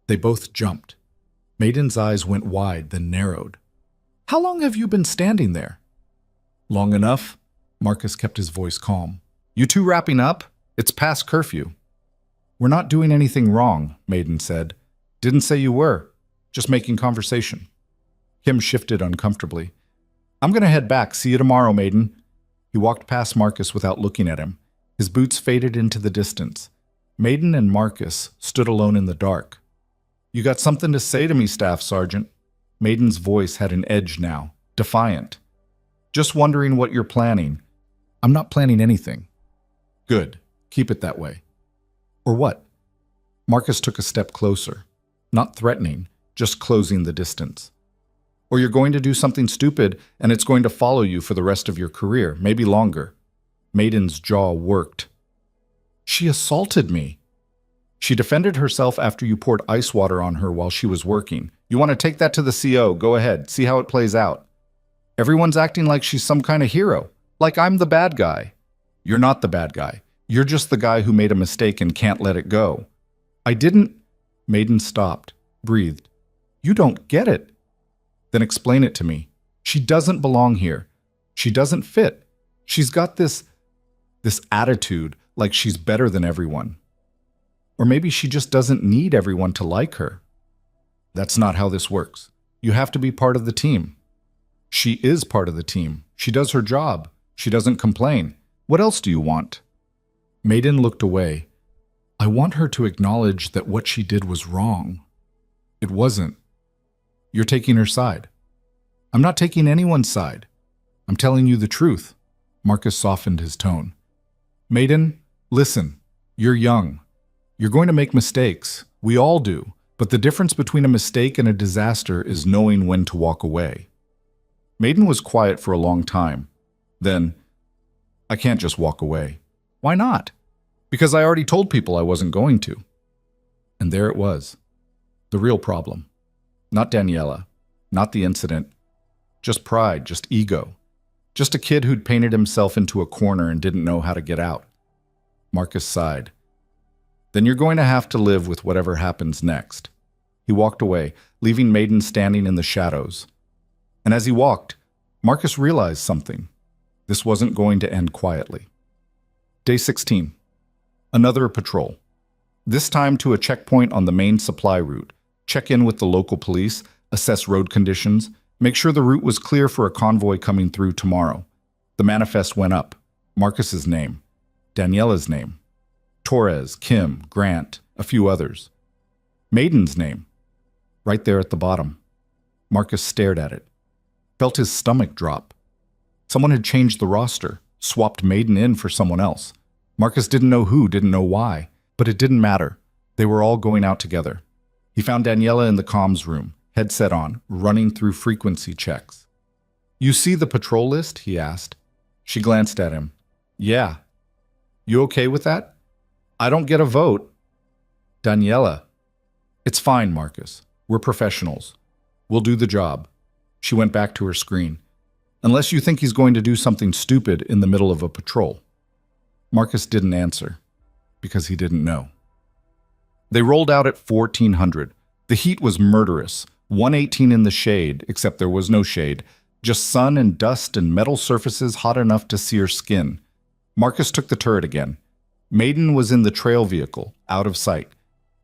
They both jumped. Maiden's eyes went wide, then narrowed. "How long have you been standing there?" "Long enough." Marcus kept his voice calm. "You two wrapping up? It's past curfew." "We're not doing anything wrong," Maiden said. "Didn't say you were. Just making conversation." Kim shifted uncomfortably. "I'm going to head back. See you tomorrow, Maiden." He walked past Marcus without looking at him. His boots faded into the distance. Maiden and Marcus stood alone in the dark. "You got something to say to me, Staff Sergeant?" Maiden's voice had an edge now, defiant. "Just wondering what you're planning." "I'm not planning anything." "Good. Keep it that way." "Or what?" Marcus took a step closer. Not threatening, just closing the distance. "Or you're going to do something stupid and it's going to follow you for the rest of your career, maybe longer." Maiden's jaw worked. "She assaulted me." "She defended herself after you poured ice water on her while she was working. You want to take that to the CO, go ahead, see how it plays out." "Everyone's acting like she's some kind of hero, like I'm the bad guy." "You're not the bad guy. You're just the guy who made a mistake and can't let it go." "I didn't." Maiden stopped, breathed. "You don't get it." "Then explain it to me. She doesn't belong here. She doesn't fit. She's got this attitude like she's better than everyone. Or maybe she just doesn't need everyone to like her." "That's not how this works. You have to be part of the team." "She is part of the team. She does her job. She doesn't complain. What else do you want?" Maiden looked away. "I want her to acknowledge that what she did was wrong." "It wasn't." "You're taking her side." "I'm not taking anyone's side. I'm telling you the truth." Marcus softened his tone. "Maiden, listen. You're young. You're going to make mistakes. We all do. But the difference between a mistake and a disaster is knowing when to walk away." Maiden was quiet for a long time. Then, "I can't just walk away." "Why not?" "Because I already told people I wasn't going to." And there it was. The real problem. Not Daniela. Not the incident. Just pride, just ego. Just a kid who'd painted himself into a corner and didn't know how to get out. Marcus sighed. "Then you're going to have to live with whatever happens next." He walked away, leaving Maiden standing in the shadows. And as he walked, Marcus realized something. This wasn't going to end quietly. Day 16. Another patrol. This time to a checkpoint on the main supply route. Check in with the local police, assess road conditions, make sure the route was clear for a convoy coming through tomorrow. The manifest went up. Marcus's name. Daniela's name. Torres, Kim, Grant, a few others. Maiden's name. Right there at the bottom. Marcus stared at it. Felt his stomach drop. Someone had changed the roster, swapped Maiden in for someone else. Marcus didn't know who, didn't know why, but it didn't matter. They were all going out together. He found Daniela in the comms room, headset on, running through frequency checks. "You see the patrol list?" he asked. She glanced at him. "Yeah." "You okay with that?" "I don't get a vote." "Daniela." "It's fine, Marcus. We're professionals. We'll do the job." She went back to her screen. "Unless you think he's going to do something stupid in the middle of a patrol." Marcus didn't answer, because he didn't know. They rolled out at 1400. The heat was murderous, 118 in the shade, except there was no shade, just sun and dust and metal surfaces hot enough to sear skin. Marcus took the turret again. Maiden was in the trail vehicle, out of sight.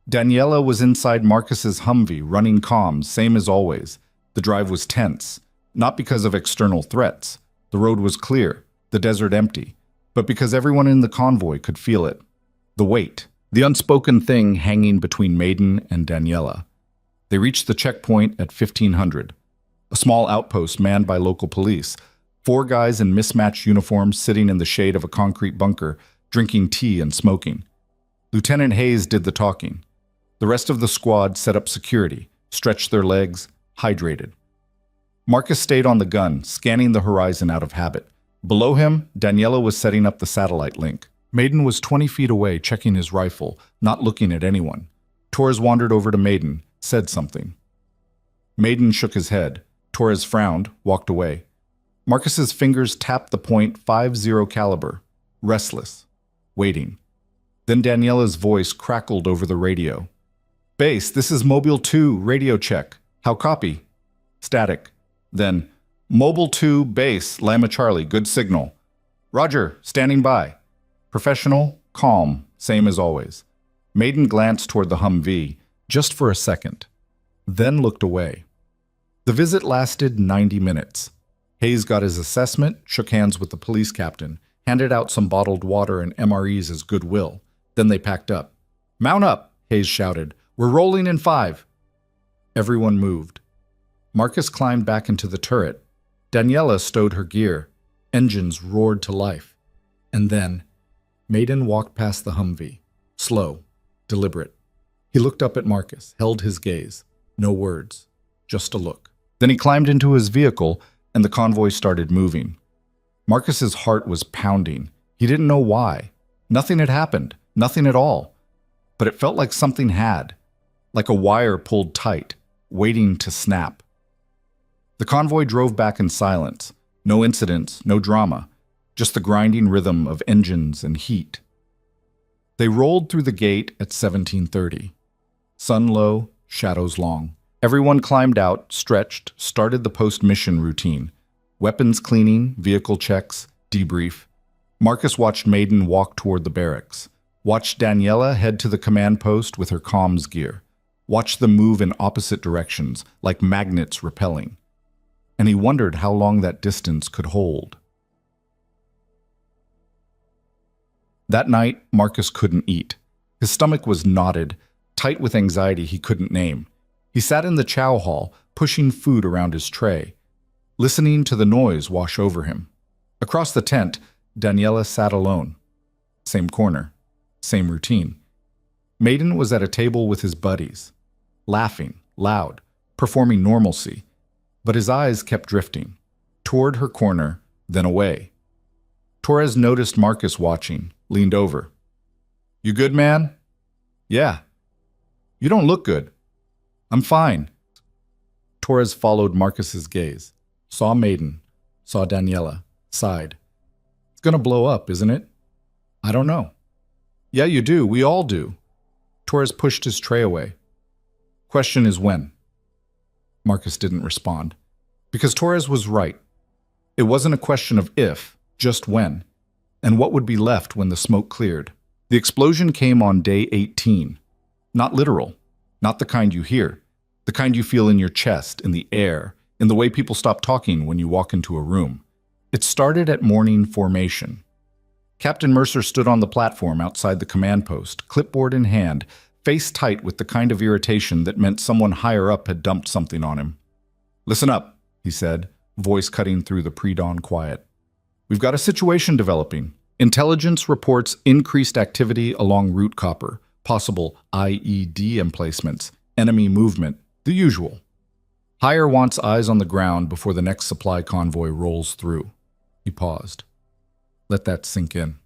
Daniela was inside Marcus's Humvee, running comms, same as always. The drive was tense, not because of external threats. The road was clear, the desert empty, but because everyone in the convoy could feel it. The weight, the unspoken thing hanging between Maiden and Daniela. They reached the checkpoint at 1500. A small outpost manned by local police. 4 guys in mismatched uniforms sitting in the shade of a concrete bunker, drinking tea and smoking. Lieutenant Hayes did the talking. The rest of the squad set up security, stretched their legs, hydrated. Marcus stayed on the gun, scanning the horizon out of habit. Below him, Daniela was setting up the satellite link. Maiden was 20 feet away, checking his rifle, not looking at anyone. Torres wandered over to Maiden, said something. Maiden shook his head. Torres frowned, walked away. Marcus's fingers tapped the .50 caliber, restless, waiting. Then Daniela's voice crackled over the radio. "Base, this is Mobile 2, radio check. How copy?" Static. Then, "Mobile 2, base, Lima Charlie, good signal." "Roger, standing by." Professional, calm, same as always. Maiden glanced toward the Humvee, just for a second, then looked away. The visit lasted 90 minutes. Hayes got his assessment, shook hands with the police captain. handed out some bottled water and MREs as goodwill. Then they packed up. "Mount up," Hayes shouted. "We're rolling in 5. Everyone moved. Marcus climbed back into the turret. Daniela stowed her gear. Engines roared to life. And then, Maiden walked past the Humvee. Slow, deliberate. He looked up at Marcus, held his gaze. No words, just a look. Then he climbed into his vehicle, and the convoy started moving. Marcus's heart was pounding. He didn't know why. Nothing had happened, nothing at all. But it felt like something had, like a wire pulled tight, waiting to snap. The convoy drove back in silence. No incidents, no drama, just the grinding rhythm of engines and heat. They rolled through the gate at 17:30. Sun low, shadows long. Everyone climbed out, stretched, started the post-mission routine. Weapons cleaning, vehicle checks, debrief. Marcus watched Maiden walk toward the barracks. Watched Daniela head to the command post with her comms gear. Watched them move in opposite directions, like magnets repelling. And he wondered how long that distance could hold. That night, Marcus couldn't eat. His stomach was knotted, tight with anxiety he couldn't name. He sat in the chow hall, pushing food around his tray, listening to the noise wash over him. Across the tent, Daniela sat alone. Same corner, same routine. Maiden was at a table with his buddies, laughing, loud, performing normalcy. But his eyes kept drifting, toward her corner, then away. Torres noticed Marcus watching, leaned over. "You good, man?" "Yeah." "You don't look good." "I'm fine." Torres followed Marcus's gaze, saw Maiden, saw Daniela, sighed. "It's gonna blow up, isn't it?" "I don't know." "Yeah, you do. We all do." Torres pushed his tray away. "Question is when." Marcus didn't respond. Because Torres was right. It wasn't a question of if, just when. And what would be left when the smoke cleared. The explosion came on day 18. Not literal. Not the kind you hear. The kind you feel in your chest, in the air, in the way people stop talking when you walk into a room. It started at morning formation. Captain Mercer stood on the platform outside the command post, clipboard in hand, face tight with the kind of irritation that meant someone higher up had dumped something on him. "Listen up," he said, voice cutting through the pre-dawn quiet. "We've got a situation developing. Intelligence reports increased activity along Route Copper, possible IED emplacements, enemy movement, the usual. Higher wants eyes on the ground before the next supply convoy rolls through." He paused. Let that sink in.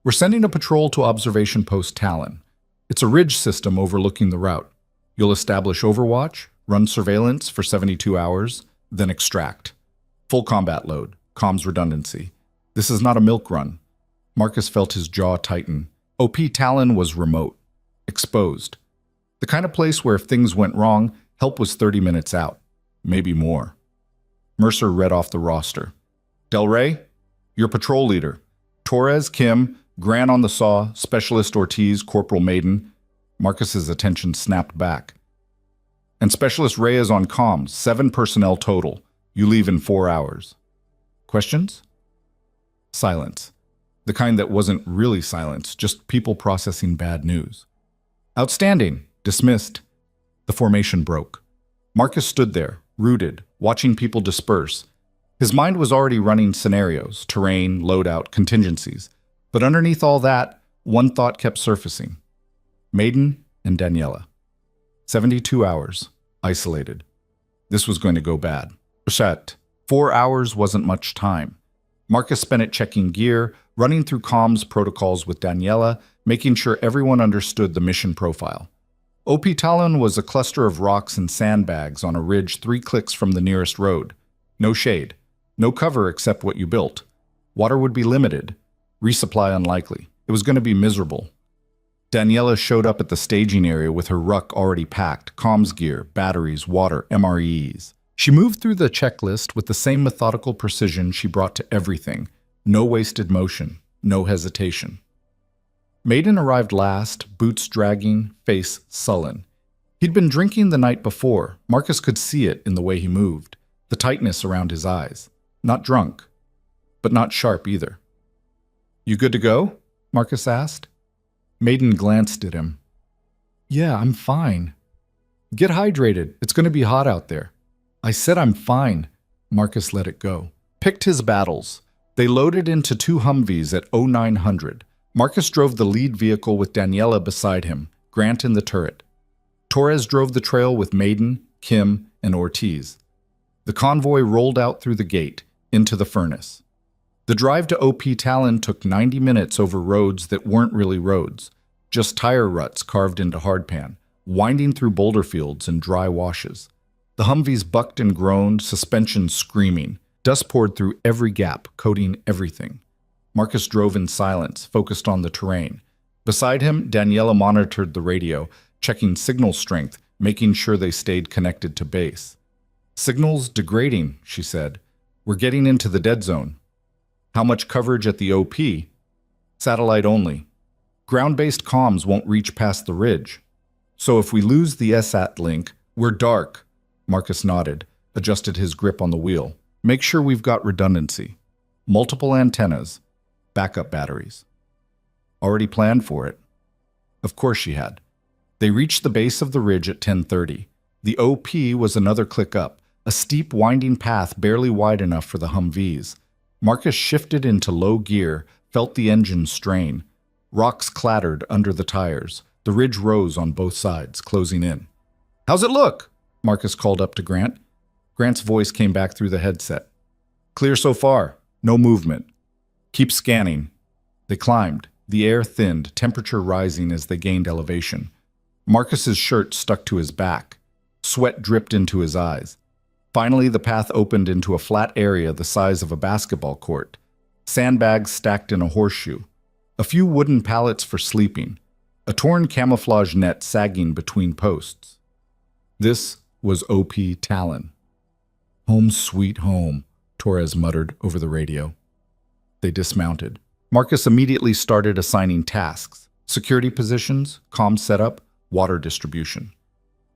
"We're sending a patrol to Observation Post Talon. It's a ridge system overlooking the route. You'll establish overwatch, run surveillance for 72 hours, then extract. Full combat load, comms redundancy. This is not a milk run." Marcus felt his jaw tighten. OP Talon was remote, exposed. The kind of place where if things went wrong, help was 30 minutes out, maybe more. Mercer read off the roster. "Del Rey, your patrol leader. Torres, Kim, Gran on the saw, Specialist Ortiz, Corporal Maiden." Marcus's attention snapped back. "And Specialist Reyes on comms, 7 personnel total. You leave in 4 hours. Questions?" Silence. The kind that wasn't really silence, just people processing bad news. "Outstanding. Dismissed." The formation broke. Marcus stood there, rooted, watching people disperse. His mind was already running scenarios, terrain, loadout, contingencies. But underneath all that, one thought kept surfacing. Maiden and Daniela. 72 hours, isolated. This was going to go bad. Shit. 4 hours wasn't much time. Marcus spent it checking gear, running through comms protocols with Daniela, making sure everyone understood the mission profile. OP Talon was a cluster of rocks and sandbags on a ridge 3 clicks from the nearest road. No shade. No cover except what you built. Water would be limited. Resupply unlikely. It was going to be miserable. Daniela showed up at the staging area with her ruck already packed, comms gear, batteries, water, MREs. She moved through the checklist with the same methodical precision she brought to everything. No wasted motion, no hesitation. Maiden arrived last, boots dragging, face sullen. He'd been drinking the night before. Marcus could see it in the way he moved, the tightness around his eyes. Not drunk, but not sharp either. You good to go? Marcus asked. Maiden glanced at him. Yeah, I'm fine. Get hydrated. It's going to be hot out there. I said I'm fine. Marcus let it go. Picked his battles. They loaded into 2 Humvees at 0900. Marcus drove the lead vehicle with Daniela beside him, Grant in the turret. Torres drove the trail with Maiden, Kim, and Ortiz. The convoy rolled out through the gate, into the furnace. The drive to OP Talon took 90 minutes over roads that weren't really roads, just tire ruts carved into hardpan, winding through boulder fields and dry washes. The Humvees bucked and groaned, suspension screaming. Dust poured through every gap, coating everything. Marcus drove in silence, focused on the terrain. Beside him, Daniela monitored the radio, checking signal strength, making sure they stayed connected to base. Signal's degrading, she said. We're getting into the dead zone. How much coverage at the OP? Satellite only. Ground-based comms won't reach past the ridge. So if we lose the SAT link, we're dark. Marcus nodded, adjusted his grip on the wheel. Make sure we've got redundancy. Multiple antennas. Backup batteries. Already planned for it. Of course she had. They reached the base of the ridge at 10:30. The OP was another click up, a steep winding path barely wide enough for the Humvees. Marcus shifted into low gear, felt the engine strain. Rocks clattered under the tires. The ridge rose on both sides, closing in. How's it look? Marcus called up to Grant. Grant's voice came back through the headset. Clear so far. No movement. Keep scanning. They climbed. The air thinned, temperature rising as they gained elevation. Marcus's shirt stuck to his back. Sweat dripped into his eyes. Finally, the path opened into a flat area the size of a basketball court. Sandbags stacked in a horseshoe. A few wooden pallets for sleeping. A torn camouflage net sagging between posts. This was OP Talon. Home sweet home, Torres muttered over the radio. They dismounted. Marcus immediately started assigning tasks. Security positions, comm setup, water distribution.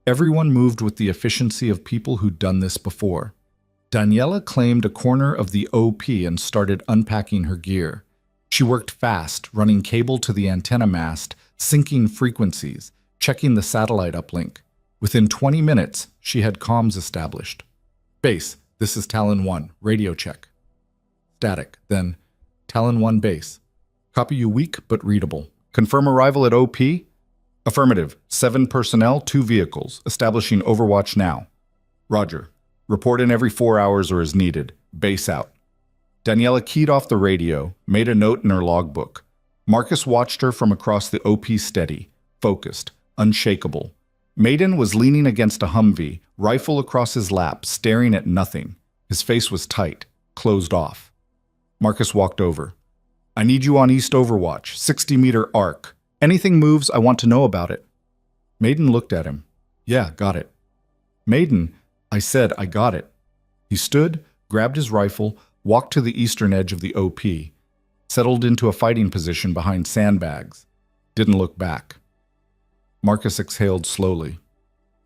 Everyone moved with the efficiency of people who'd done this before. Daniela claimed a corner of the OP and started unpacking her gear. She worked fast, running cable to the antenna mast, syncing frequencies, checking the satellite uplink. Within 20 minutes, she had comms established. Base, this is Talon 1, radio check. Static, then Talon 1 base. Copy you weak but readable. Confirm arrival at OP? Affirmative. 7 personnel, 2 vehicles. Establishing overwatch now. Roger. Report in every 4 hours or as needed. Base out. Daniela keyed off the radio, made a note in her logbook. Marcus watched her from across the OP steady, focused, unshakable. Maiden was leaning against a Humvee, rifle across his lap, staring at nothing. His face was tight, closed off. Marcus walked over. I need you on East Overwatch, 60-meter arc. Anything moves, I want to know about it. Maiden looked at him. Yeah, got it. Maiden, I said I got it. He stood, grabbed his rifle, walked to the eastern edge of the OP, settled into a fighting position behind sandbags, didn't look back. Marcus exhaled slowly.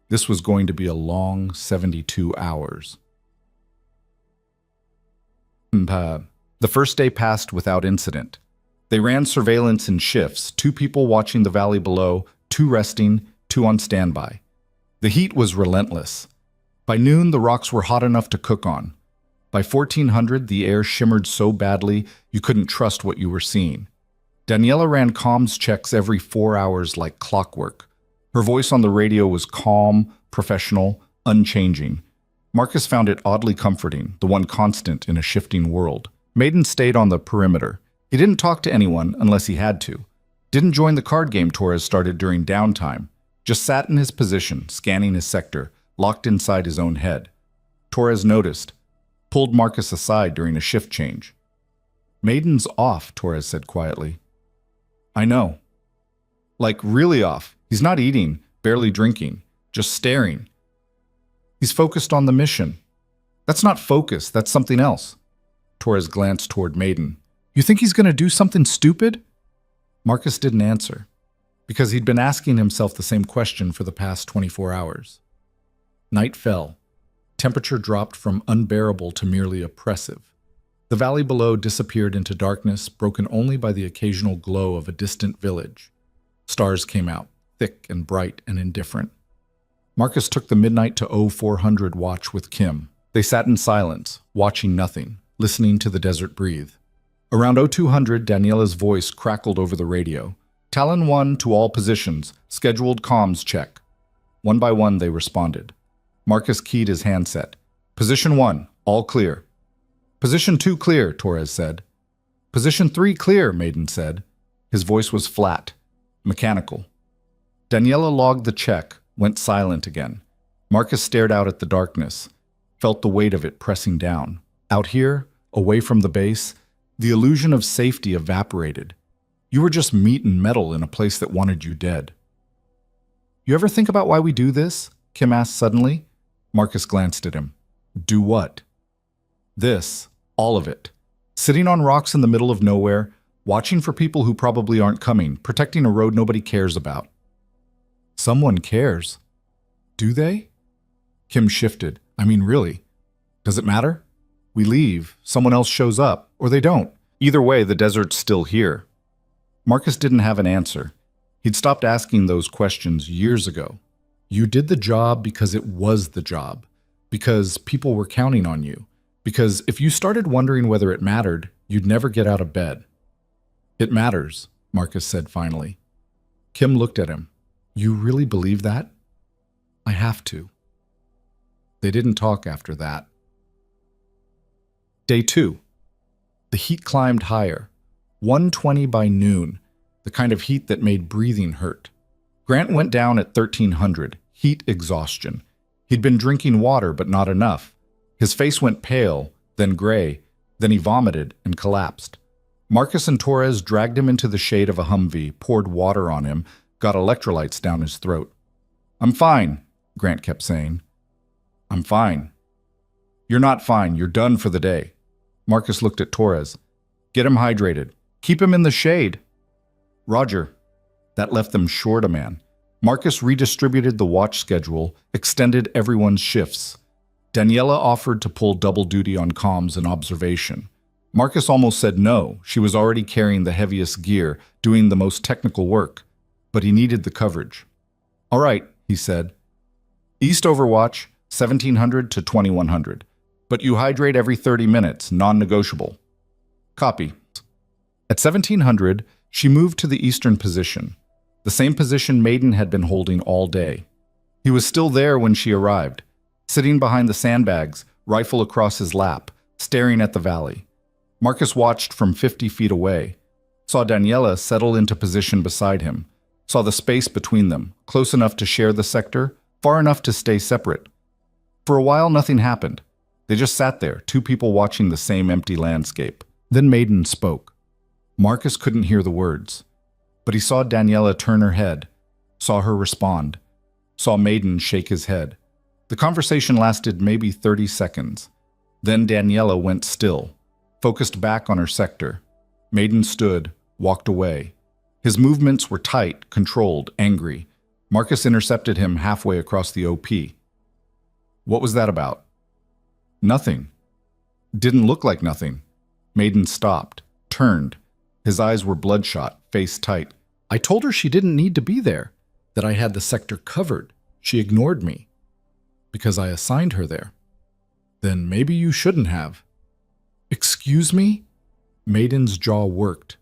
This was going to be a long 72 hours. The first day passed without incident. They ran surveillance in shifts, 2 people watching the valley below, 2 resting, 2 on standby. The heat was relentless. By noon, the rocks were hot enough to cook on. By 1400, the air shimmered so badly you couldn't trust what you were seeing. Daniela ran comms checks every 4 hours like clockwork. Her voice on the radio was calm, professional, unchanging. Marcus found it oddly comforting, the one constant in a shifting world. Maiden stayed on the perimeter. He didn't talk to anyone unless he had to. Didn't join the card game Torres started during downtime. Just sat in his position, scanning his sector, locked inside his own head. Torres noticed, pulled Marcus aside during a shift change. Maiden's off, Torres said quietly. I know. Like really off. He's not eating, barely drinking, just staring. He's focused on the mission. That's not focus, that's something else. Torres glanced toward Maiden. You think he's going to do something stupid? Marcus didn't answer, because he'd been asking himself the same question for the past 24 hours. Night fell. Temperature dropped from unbearable to merely oppressive. The valley below disappeared into darkness, broken only by the occasional glow of a distant village. Stars came out, thick and bright and indifferent. Marcus took the midnight to 0400 watch with Kim. They sat in silence, watching nothing, listening to the desert breathe. Around 0200, Daniela's voice crackled over the radio. Talon 1 to all positions, scheduled comms check. One by one, they responded. Marcus keyed his handset. Position 1, all clear. Position 2 clear, Torres said. Position 3 clear, Maiden said. His voice was flat, mechanical. Daniela logged the check, went silent again. Marcus stared out at the darkness, felt the weight of it pressing down. Out here, away from the base, the illusion of safety evaporated. You were just meat and metal in a place that wanted you dead. You ever think about why we do this? Kim asked suddenly. Marcus glanced at him. Do what? This, all of it. Sitting on rocks in the middle of nowhere, watching for people who probably aren't coming, protecting a road nobody cares about. Someone cares. Do they? Kim shifted. I mean, really? Does it matter? We leave, someone else shows up, or they don't. Either way, the desert's still here. Marcus didn't have an answer. He'd stopped asking those questions years ago. You did the job because it was the job, because people were counting on you, because if you started wondering whether it mattered, you'd never get out of bed. It matters, Marcus said finally. Kim looked at him. You really believe that? I have to. They didn't talk after that. Day 2. The heat climbed higher. 120 by noon, the kind of heat that made breathing hurt. Grant went down at 1300, heat exhaustion. He'd been drinking water, but not enough. His face went pale, then gray, then he vomited and collapsed. Marcus and Torres dragged him into the shade of a Humvee, poured water on him, got electrolytes down his throat. I'm fine, Grant kept saying. I'm fine. You're not fine, you're done for the day. Marcus looked at Torres. Get him hydrated. Keep him in the shade. Roger. That left them short a man. Marcus redistributed the watch schedule, extended everyone's shifts. Daniela offered to pull double duty on comms and observation. Marcus almost said no. She was already carrying the heaviest gear, doing the most technical work. But he needed the coverage. All right, he said. East Overwatch, 1700 to 2100. But you hydrate every 30 minutes, non-negotiable. Copy. At 1700, she moved to the eastern position, the same position Maiden had been holding all day. He was still there when she arrived, sitting behind the sandbags, rifle across his lap, staring at the valley. Marcus watched from 50 feet away, saw Daniela settle into position beside him, saw the space between them, close enough to share the sector, far enough to stay separate. For a while, nothing happened. They just sat there, two people watching the same empty landscape. Then Maiden spoke. Marcus couldn't hear the words, but he saw Daniela turn her head, saw her respond, saw Maiden shake his head. The conversation lasted maybe 30 seconds. Then Daniela went still, focused back on her sector. Maiden stood, walked away. His movements were tight, controlled, angry. Marcus intercepted him halfway across the OP. What was that about? Nothing. Didn't look like nothing. Maiden stopped, turned. His eyes were bloodshot, face tight. I told her she didn't need to be there, that I had the sector covered. She ignored me. Because I assigned her there. Then maybe you shouldn't have. Excuse me? Maiden's jaw worked.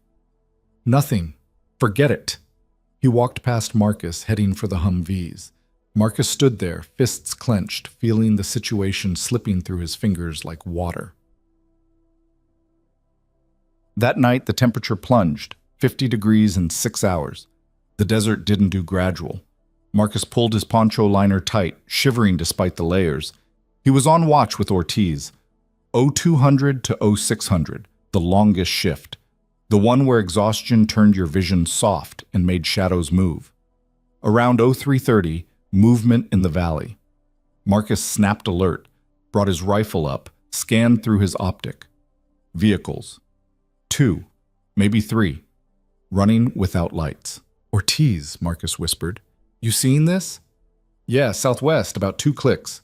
Nothing. Forget it. He walked past Marcus, heading for the Humvees. Marcus stood there, fists clenched, feeling the situation slipping through his fingers like water. That night, the temperature plunged, 50 degrees in 6 hours. The desert didn't do gradual. Marcus pulled his poncho liner tight, shivering despite the layers. He was on watch with Ortiz. 0200 to 0600, the longest shift. The one where exhaustion turned your vision soft and made shadows move. Around 0330, movement in the valley. Marcus snapped alert, brought his rifle up, scanned through his optic. Vehicles. 2, maybe 3, running without lights. Ortiz, Marcus whispered. You seen this? Yeah, southwest, about 2 clicks.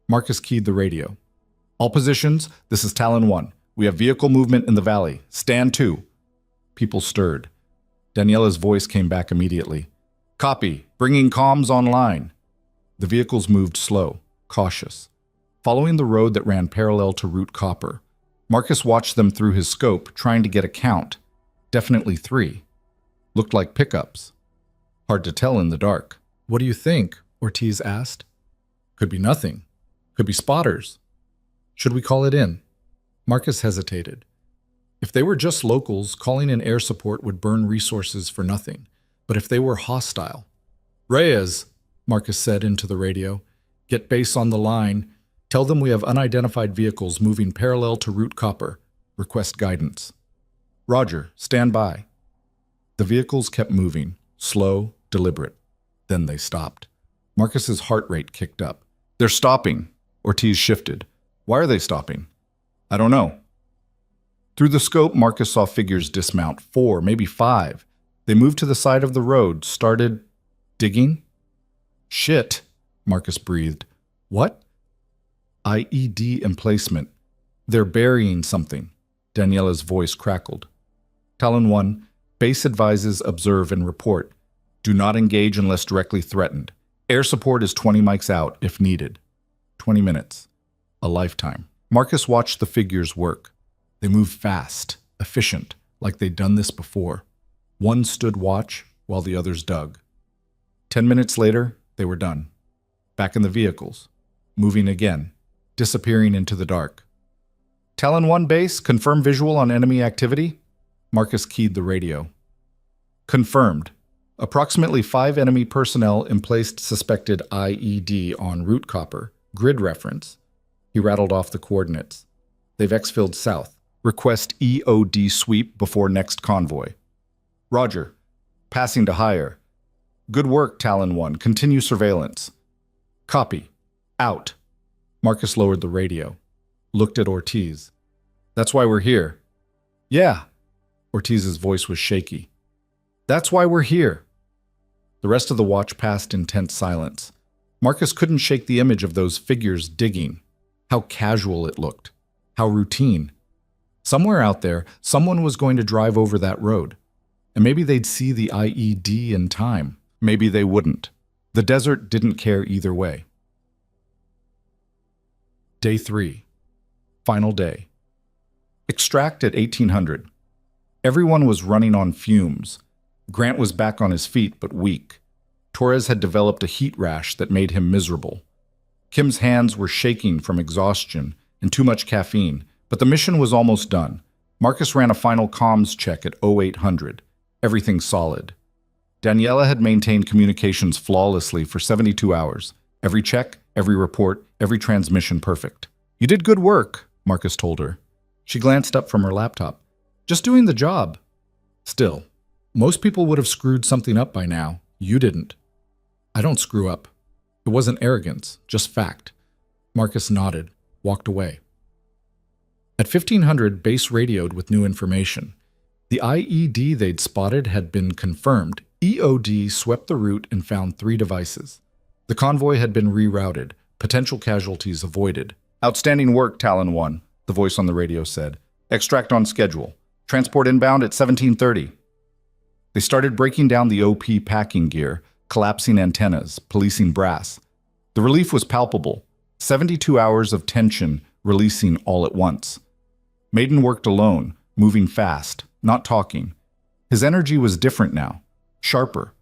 Marcus keyed the radio. All positions, this is Talon 1. We have vehicle movement in the valley. Stand to. People stirred. Daniela's voice came back immediately. Copy. Bringing comms online. The vehicles moved slow, cautious, following the road that ran parallel to Route Copper. Marcus watched them through his scope, trying to get a count. Definitely 3. Looked like pickups. Hard to tell in the dark. What do you think? Ortiz asked. Could be nothing. Could be spotters. Should we call it in? Marcus hesitated. If they were just locals, calling in air support would burn resources for nothing. But if they were hostile... Reyes, Marcus said into the radio, get base on the line. Tell them we have unidentified vehicles moving parallel to Route Copper. Request guidance. Roger, stand by. The vehicles kept moving, slow, deliberate. Then they stopped. Marcus's heart rate kicked up. They're stopping. Ortiz shifted. Why are they stopping? I don't know. Through the scope, Marcus saw figures dismount. 4, maybe 5. They moved to the side of the road, started digging. Shit, Marcus breathed. What? IED emplacement. They're burying something. Daniela's voice crackled. Talon 1, base advises observe and report. Do not engage unless directly threatened. Air support is 20 mics out if needed. 20 minutes. A lifetime. Marcus watched the figures work. They moved fast, efficient, like they'd done this before. One stood watch while the others dug. 10 minutes later, they were done. Back in the vehicles. Moving again. Disappearing into the dark. Talon 1 base, confirm visual on enemy activity? Marcus keyed the radio. Confirmed. Approximately 5 enemy personnel emplaced suspected IED on Route Copper. Grid reference. He rattled off the coordinates. They've exfilled south. Request EOD sweep before next convoy. Roger. Passing to higher. Good work, Talon 1. Continue surveillance. Copy. Out. Marcus lowered the radio. Looked at Ortiz. That's why we're here. Yeah. Ortiz's voice was shaky. That's why we're here. The rest of the watch passed in tense silence. Marcus couldn't shake the image of those figures digging. How casual it looked. How routine. Somewhere out there, someone was going to drive over that road. And maybe they'd see the IED in time. Maybe they wouldn't. The desert didn't care either way. Day 3. Final day. Extract at 1800. Everyone was running on fumes. Grant was back on his feet, but weak. Torres had developed a heat rash that made him miserable. Kim's hands were shaking from exhaustion and too much caffeine, but the mission was almost done. Marcus ran a final comms check at 0800. Everything solid. Daniela had maintained communications flawlessly for 72 hours. Every check, every report, every transmission perfect. You did good work, Marcus told her. She glanced up from her laptop. Just doing the job. Still, most people would have screwed something up by now. You didn't. I don't screw up. It wasn't arrogance, just fact. Marcus nodded, walked away. At 1500, base radioed with new information. The IED they'd spotted had been confirmed. EOD swept the route and found 3 devices. The convoy had been rerouted, potential casualties avoided. Outstanding work, Talon 1, the voice on the radio said. Extract on schedule. Transport inbound at 1730. They started breaking down the OP packing gear, collapsing antennas, policing brass. The relief was palpable. 72 hours of tension releasing all at once. Maiden worked alone, moving fast, not talking. His energy was different now, sharper,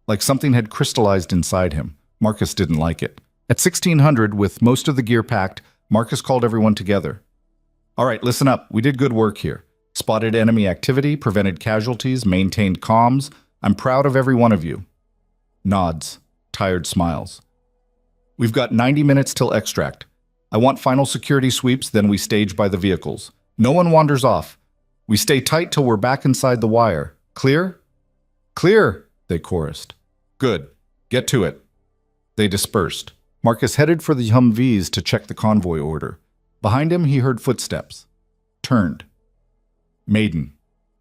like something had crystallized inside him. Marcus didn't like it. At 1600, with most of the gear packed, Marcus called everyone together. All right, listen up. We did good work here. Spotted enemy activity, prevented casualties, maintained comms. I'm proud of every one of you. Nods, tired smiles. We've got 90 minutes till extract. I want final security sweeps, then we stage by the vehicles. No one wanders off. We stay tight till we're back inside the wire. Clear? Clear, they chorused. Good. Get to it. They dispersed. Marcus headed for the Humvees to check the convoy order. Behind him, he heard footsteps. Turned. Maiden,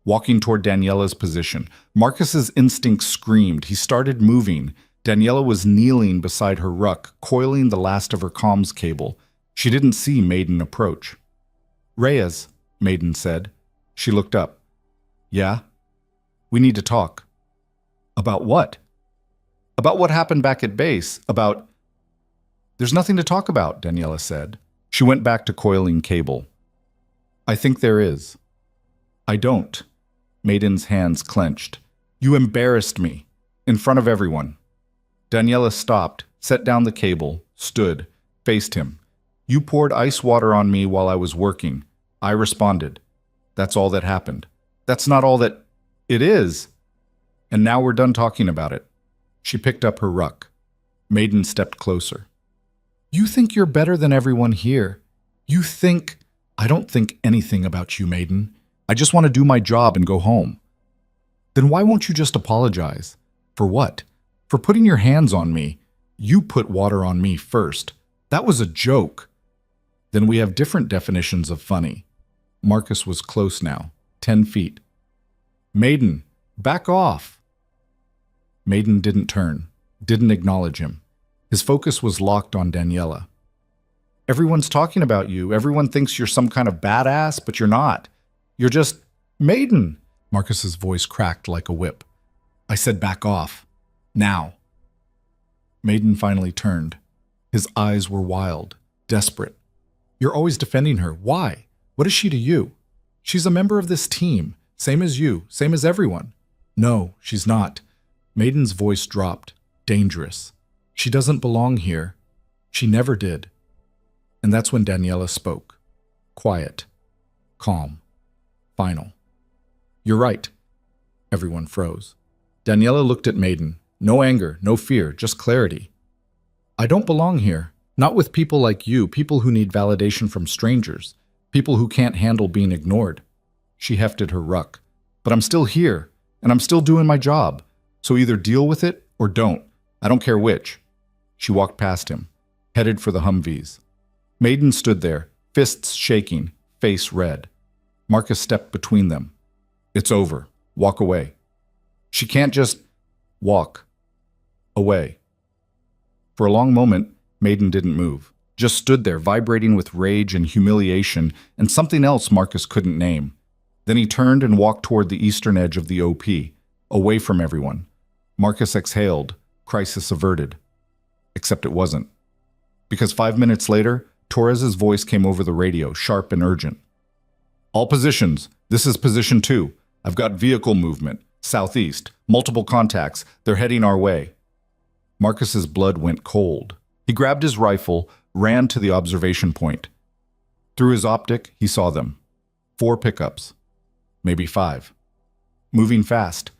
walking toward Daniela's position. Marcus's instincts screamed. He started moving. Daniela was kneeling beside her ruck, coiling the last of her comms cable. She didn't see Maiden approach. Reyes, Maiden said. She looked up. Yeah? We need to talk. About what? About what happened back at base. About... There's nothing to talk about, Daniela said. She went back to coiling cable. I think there is. I don't. Maiden's hands clenched. You embarrassed me. In front of everyone. Daniela stopped, set down the cable, stood, faced him. You poured ice water on me while I was working. I responded. That's all that happened. That's not all that... It is. And now we're done talking about it. She picked up her ruck. Maiden stepped closer. You think you're better than everyone here. You think... I don't think anything about you, Maiden. I just want to do my job and go home. Then why won't you just apologize? For what? For putting your hands on me. You put water on me first. That was a joke. Then we have different definitions of funny. Marcus was close now, 10 feet. Maiden, back off. Maiden didn't turn, didn't acknowledge him. His focus was locked on Daniela. Everyone's talking about you. Everyone thinks you're some kind of badass, but you're not. You're just... Maiden! Marcus's voice cracked like a whip. I said back off. Now. Maiden finally turned. His eyes were wild, desperate. You're always defending her. Why? What is she to you? She's a member of this team, same as you, same as everyone. No, she's not. Maiden's voice dropped. Dangerous. She doesn't belong here. She never did. And that's when Daniela spoke. Quiet. Calm. Final. You're right. Everyone froze. Daniela looked at Maiden. No anger, no fear, just clarity. I don't belong here. Not with people like you, people who need validation from strangers, people who can't handle being ignored. She hefted her ruck. But I'm still here, and I'm still doing my job. So either deal with it or don't. I don't care which. She walked past him, headed for the Humvees. Maiden stood there, fists shaking, face red. Marcus stepped between them. It's over. Walk away. She can't just walk away. For a long moment, Maiden didn't move, just stood there vibrating with rage and humiliation and something else Marcus couldn't name. Then he turned and walked toward the eastern edge of the OP, away from everyone. Marcus exhaled, crisis averted. Except it wasn't. Because 5 minutes later, Torres's voice came over the radio, sharp and urgent. All positions. This is position 2. I've got vehicle movement. Southeast. Multiple contacts. They're heading our way. Marcus's blood went cold. He grabbed his rifle, ran to the observation point. Through his optic, he saw them. 4 pickups. Maybe 5. Moving fast.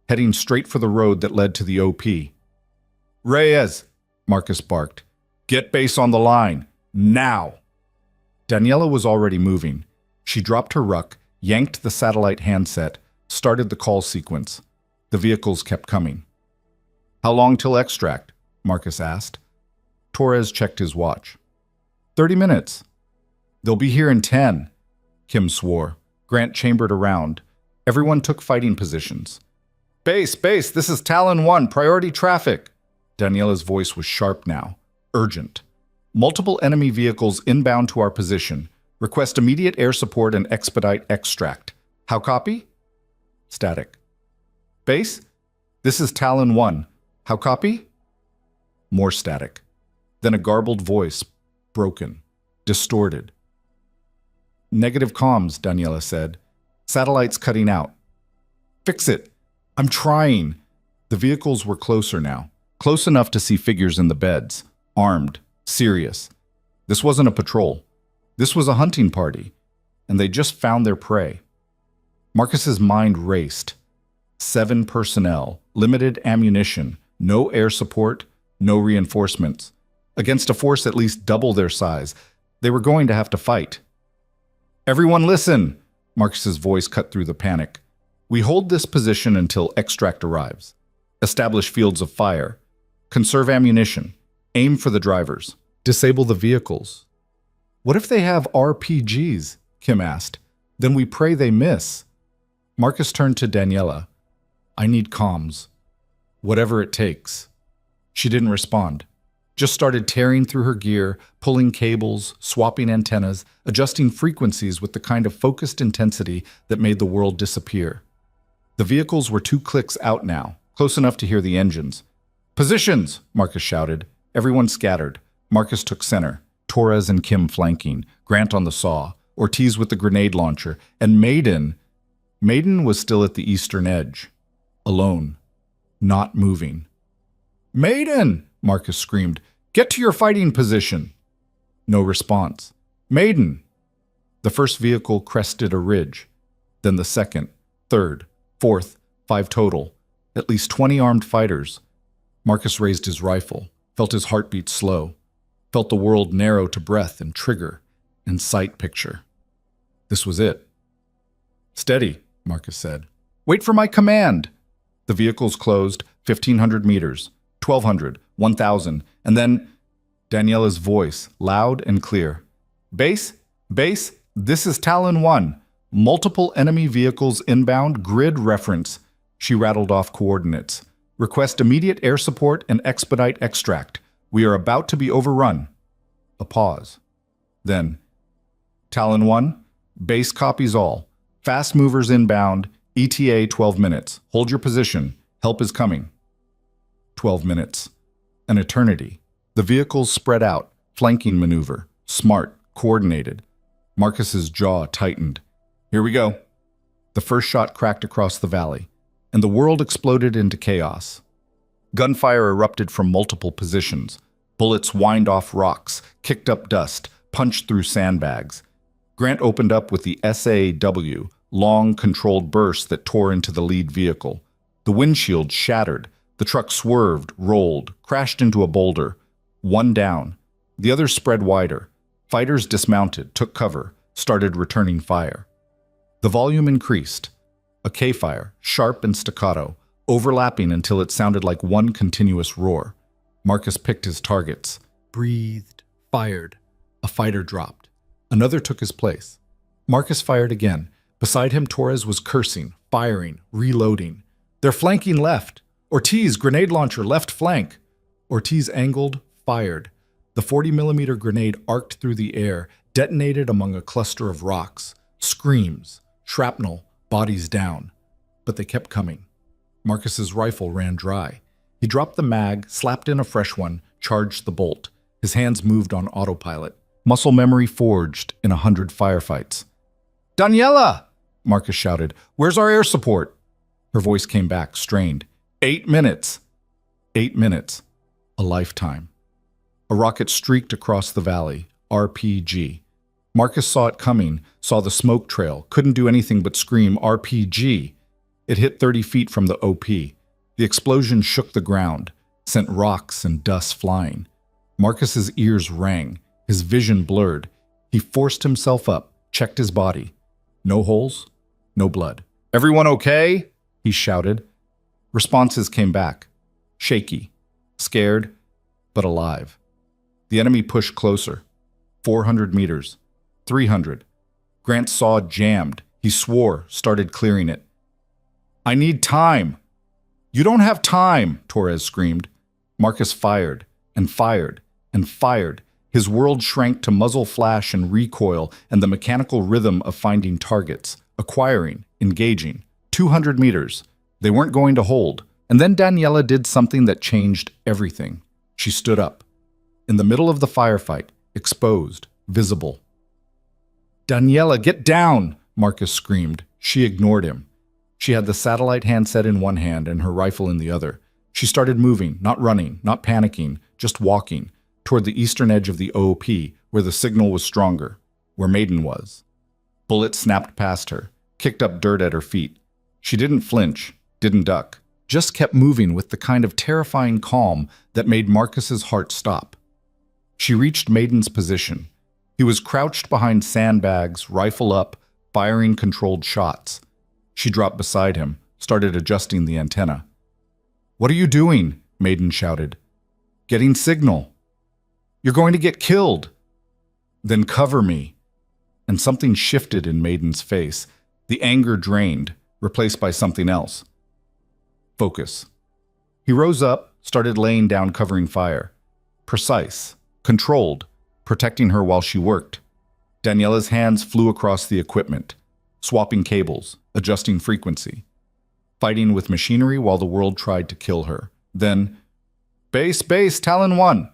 Heading straight for the road that led to the OP. Reyes, Marcus barked. Get base on the line. Now! Daniela was already moving. She dropped her ruck, yanked the satellite handset, started the call sequence. The vehicles kept coming. How long till extract? Marcus asked. Torres checked his watch. 30 minutes. They'll be here in 10, Kim swore. Grant chambered around. Everyone took fighting positions. Base, this is Talon 1, priority traffic. Daniela's voice was sharp now, urgent. Multiple enemy vehicles inbound to our position. Request immediate air support and expedite extract. How copy? Static. Base, this is Talon 1. How copy? More static. Then a garbled voice, broken, distorted. Negative comms, Daniela said. Satellites cutting out. Fix it. I'm trying. The vehicles were closer now. Close enough to see figures in the beds. Armed. Serious. This wasn't a patrol. This was a hunting party. And they just found their prey. Marcus's mind raced. 7 personnel. Limited ammunition. No air support. No reinforcements. Against a force at least double their size. They were going to have to fight. Everyone listen! Marcus's voice cut through the panic. We hold this position until extract arrives. Establish fields of fire. Conserve ammunition. Aim for the drivers. Disable the vehicles. What if they have RPGs? Kim asked. Then we pray they miss. Marcus turned to Daniela. I need comms. Whatever it takes. She didn't respond. just started tearing through her gear, pulling cables, swapping antennas, adjusting frequencies with the kind of focused intensity that made the world disappear. The vehicles were 2 clicks out now, close enough to hear the engines. "Positions!" Marcus shouted. Everyone scattered. Marcus took center, Torres and Kim flanking, Grant on the saw, Ortiz with the grenade launcher, and Maiden was still at the eastern edge, alone, not moving. "Maiden!" Marcus screamed. "Get to your fighting position!" No response. "Maiden!" The first vehicle crested a ridge, then the second, third, fourth, 5 total, at least 20 armed fighters. Marcus raised his rifle, felt his heartbeat slow, felt the world narrow to breath and trigger and sight picture. This was it. "Steady," Marcus said. "Wait for my command." The vehicles closed, 1,500 meters, 1,200, 1,000, and then Daniela's voice, loud and clear. Base, this is Talon 1. Multiple enemy vehicles inbound, grid reference." She rattled off coordinates. "Request immediate air support and expedite extract. We are about to be overrun." A pause. Then, Talon 1, base copies all. Fast movers inbound, ETA 12 minutes. Hold your position. Help is coming. 12 minutes. An eternity. The vehicles spread out, flanking maneuver. Smart, coordinated. Marcus's jaw tightened. "Here we go." The first shot cracked across the valley, and the world exploded into chaos. Gunfire erupted from multiple positions. Bullets whined off rocks, kicked up dust, punched through sandbags. Grant opened up with the SAW, long, controlled bursts that tore into the lead vehicle. The windshield shattered. The truck swerved, rolled, crashed into a boulder. One down. The others spread wider. Fighters dismounted, took cover, started returning fire. The volume increased. A K-fire, sharp and staccato, overlapping until it sounded like one continuous roar. Marcus picked his targets. Breathed. Fired. A fighter dropped. Another took his place. Marcus fired again. Beside him, Torres was cursing, firing, reloading. "They're flanking left. Ortiz, grenade launcher, left flank." Ortiz angled, fired. The 40mm grenade arced through the air, detonated among a cluster of rocks. Screams, shrapnel, bodies down. But they kept coming. Marcus's rifle ran dry. He dropped the mag, slapped in a fresh one, charged the bolt. His hands moved on autopilot. Muscle memory forged in 100 firefights. "Daniela!" Marcus shouted. "Where's our air support?" Her voice came back, strained. 8 minutes. 8 minutes. A lifetime. A rocket streaked across the valley. RPG. Marcus saw it coming, saw the smoke trail, couldn't do anything but scream, "RPG!" It hit 30 feet from the OP. The explosion shook the ground, sent rocks and dust flying. Marcus's ears rang, his vision blurred. He forced himself up, checked his body. No holes, no blood. "Everyone okay?" he shouted. Responses came back. Shaky, scared, but alive. The enemy pushed closer. 400 meters. 300. Grant's saw jammed. He swore, started clearing it. "I need time." "You don't have time," Torres screamed. Marcus fired, and fired, and fired. His world shrank to muzzle flash and recoil and the mechanical rhythm of finding targets, acquiring, engaging. 200 meters. They weren't going to hold. And then Daniela did something that changed everything. She stood up. In the middle of the firefight, exposed, visible. "Daniela, get down!" Marcus screamed. She ignored him. She had the satellite handset in one hand and her rifle in the other. She started moving, not running, not panicking, just walking, toward the eastern edge of the OOP, where the signal was stronger, where Maiden was. Bullets snapped past her, kicked up dirt at her feet. She didn't flinch, didn't duck, just kept moving with the kind of terrifying calm that made Marcus's heart stop. She reached Maiden's position. He was crouched behind sandbags, rifle up, firing controlled shots. She dropped beside him, started adjusting the antenna. "What are you doing?" Maiden shouted. "Getting signal." "You're going to get killed." "Then cover me." And something shifted in Maiden's face. The anger drained, replaced by something else. Focus. He rose up, started laying down covering fire. Precise, controlled, protecting her while she worked. Daniela's hands flew across the equipment, swapping cables, adjusting frequency, fighting with machinery while the world tried to kill her. Then, base, Talon 1.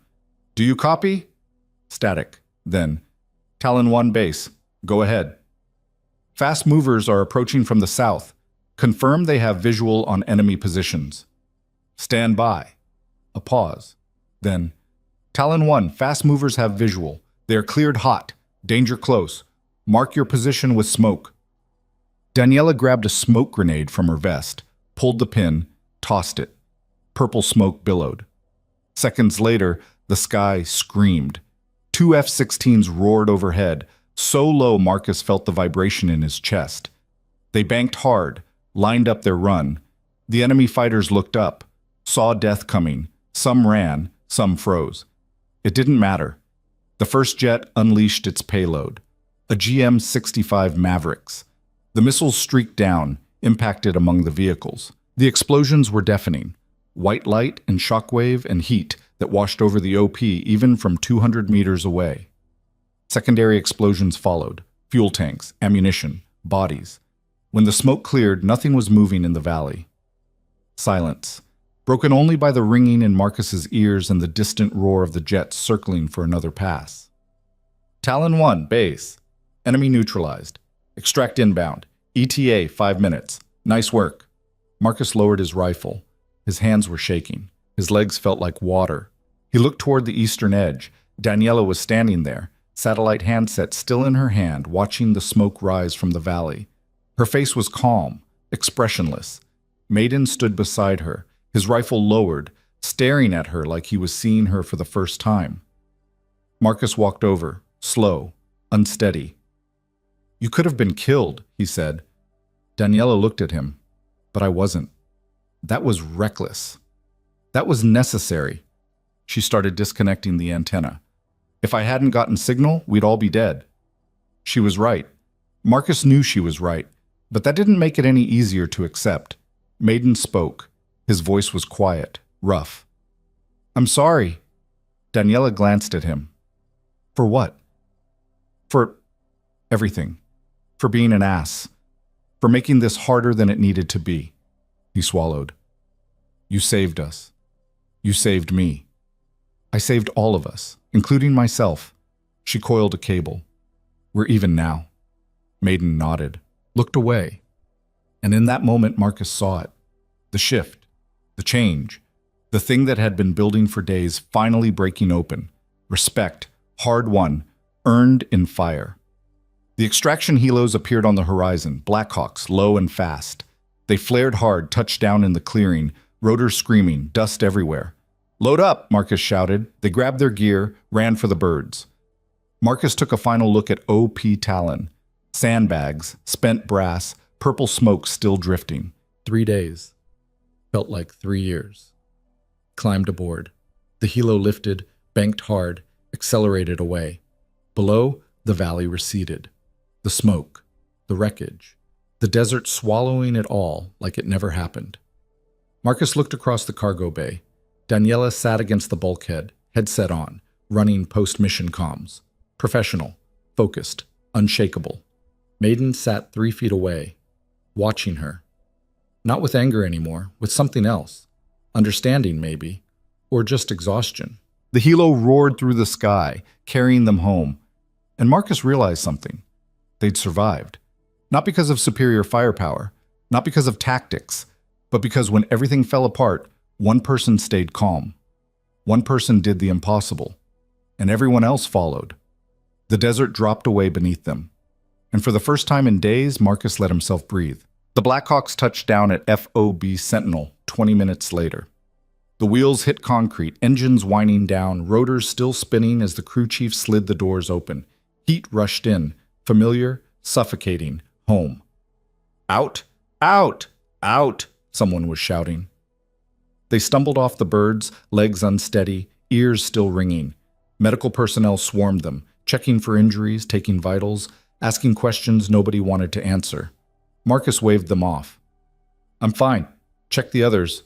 Do you copy? Static. Then, Talon 1 base. Go ahead. Fast movers are approaching from the south. Confirm they have visual on enemy positions. Stand by. A pause. Then, Talon 1, fast movers have visual. They are cleared hot. Danger close. Mark your position with smoke. Daniela grabbed a smoke grenade from her vest, pulled the pin, tossed it. Purple smoke billowed. Seconds later, the sky screamed. 2 F-16s roared overhead, so low Marcus felt the vibration in his chest. They banked hard, lined up their run. The enemy fighters looked up, saw death coming. Some ran, some froze. It didn't matter. The first jet unleashed its payload, a GM-65 Mavericks. The missiles streaked down, impacted among the vehicles. The explosions were deafening, white light and shockwave and heat that washed over the OP even from 200 meters away. Secondary explosions followed, fuel tanks, ammunition, bodies. When the smoke cleared, nothing was moving in the valley. Silence, broken only by the ringing in Marcus's ears and the distant roar of the jets circling for another pass. Talon 1, base. Enemy neutralized. Extract inbound. ETA, 5 minutes. Nice work. Marcus lowered his rifle. His hands were shaking. His legs felt like water. He looked toward the eastern edge. Daniela was standing there, satellite handset still in her hand, watching the smoke rise from the valley. Her face was calm, expressionless. Maiden stood beside her, his rifle lowered, staring at her like he was seeing her for the first time. Marcus walked over, slow, unsteady. "You could have been killed," he said. Daniela looked at him. "But I wasn't. That was reckless. That was necessary." She started disconnecting the antenna. "If I hadn't gotten signal, we'd all be dead." She was right. Marcus knew she was right, but that didn't make it any easier to accept. Maiden spoke. His voice was quiet, rough. "I'm sorry." Daniela glanced at him. "For what?" "For everything. For being an ass. For making this harder than it needed to be." He swallowed. "You saved us. You saved me. I saved all of us, including myself." She coiled a cable. "We're even now." Maiden nodded, looked away. And in that moment, Marcus saw it. The shift, the change, the thing that had been building for days finally breaking open. Respect, hard-won, earned in fire. The extraction helos appeared on the horizon, Blackhawks, low and fast. They flared hard, touched down in the clearing, rotors screaming, dust everywhere. "Load up," Marcus shouted. They grabbed their gear, ran for the birds. Marcus took a final look at OP Talon. Sandbags, spent brass, purple smoke still drifting. 3 days. Felt like 3 years. Climbed aboard. The helo lifted, banked hard, accelerated away. Below, the valley receded. The smoke, the wreckage, the desert swallowing it all like it never happened. Marcus looked across the cargo bay. Daniela sat against the bulkhead, headset on, running post-mission comms. Professional, focused, unshakable. Maiden sat 3 feet away, watching her. Not with anger anymore, with something else. Understanding, maybe. Or just exhaustion. The helo roared through the sky, carrying them home. And Marcus realized something. They'd survived. Not because of superior firepower, not because of tactics, but because when everything fell apart, one person stayed calm. One person did the impossible. And everyone else followed. The desert dropped away beneath them. And for the first time in days, Marcus let himself breathe. The Blackhawks touched down at FOB Sentinel 20 minutes later. The wheels hit concrete, engines whining down, rotors still spinning as the crew chief slid the doors open. Heat rushed in, familiar, suffocating, home. "Out! Out! Out!" someone was shouting. They stumbled off the birds, legs unsteady, ears still ringing. Medical personnel swarmed them, checking for injuries, taking vitals, asking questions nobody wanted to answer. Marcus waved them off. "I'm fine. Check the others."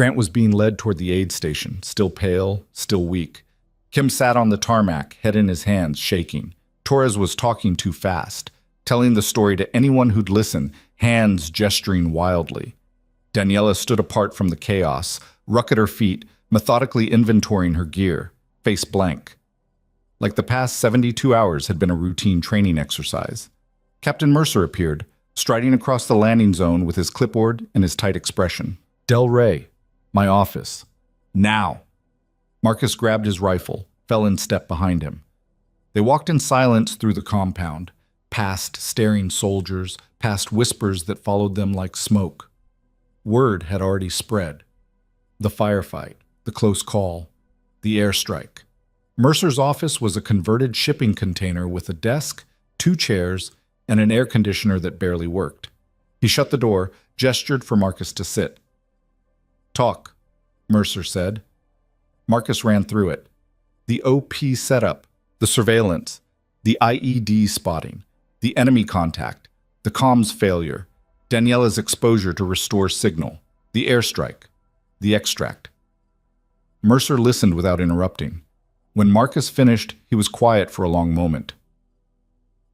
Grant was being led toward the aid station, still pale, still weak. Kim sat on the tarmac, head in his hands, shaking. Torres was talking too fast, telling the story to anyone who'd listen, hands gesturing wildly. Daniela stood apart from the chaos, ruck at her feet, methodically inventorying her gear, face blank. Like the past 72 hours had been a routine training exercise. Captain Mercer appeared, striding across the landing zone with his clipboard and his tight expression. Del Rey, my office. Now. Marcus grabbed his rifle, fell in step behind him. They walked in silence through the compound, past staring soldiers, past whispers that followed them like smoke. Word had already spread. The firefight, the close call, the airstrike. Mercer's office was a converted shipping container with a desk, 2 chairs, and an air conditioner that barely worked. He shut the door, gestured for Marcus to sit. Talk, Mercer said. Marcus ran through it. The OP setup, the surveillance, the IED spotting, the enemy contact, the comms failure, Daniela's exposure to restore signal, the airstrike, the extract. Mercer listened without interrupting. When Marcus finished, he was quiet for a long moment.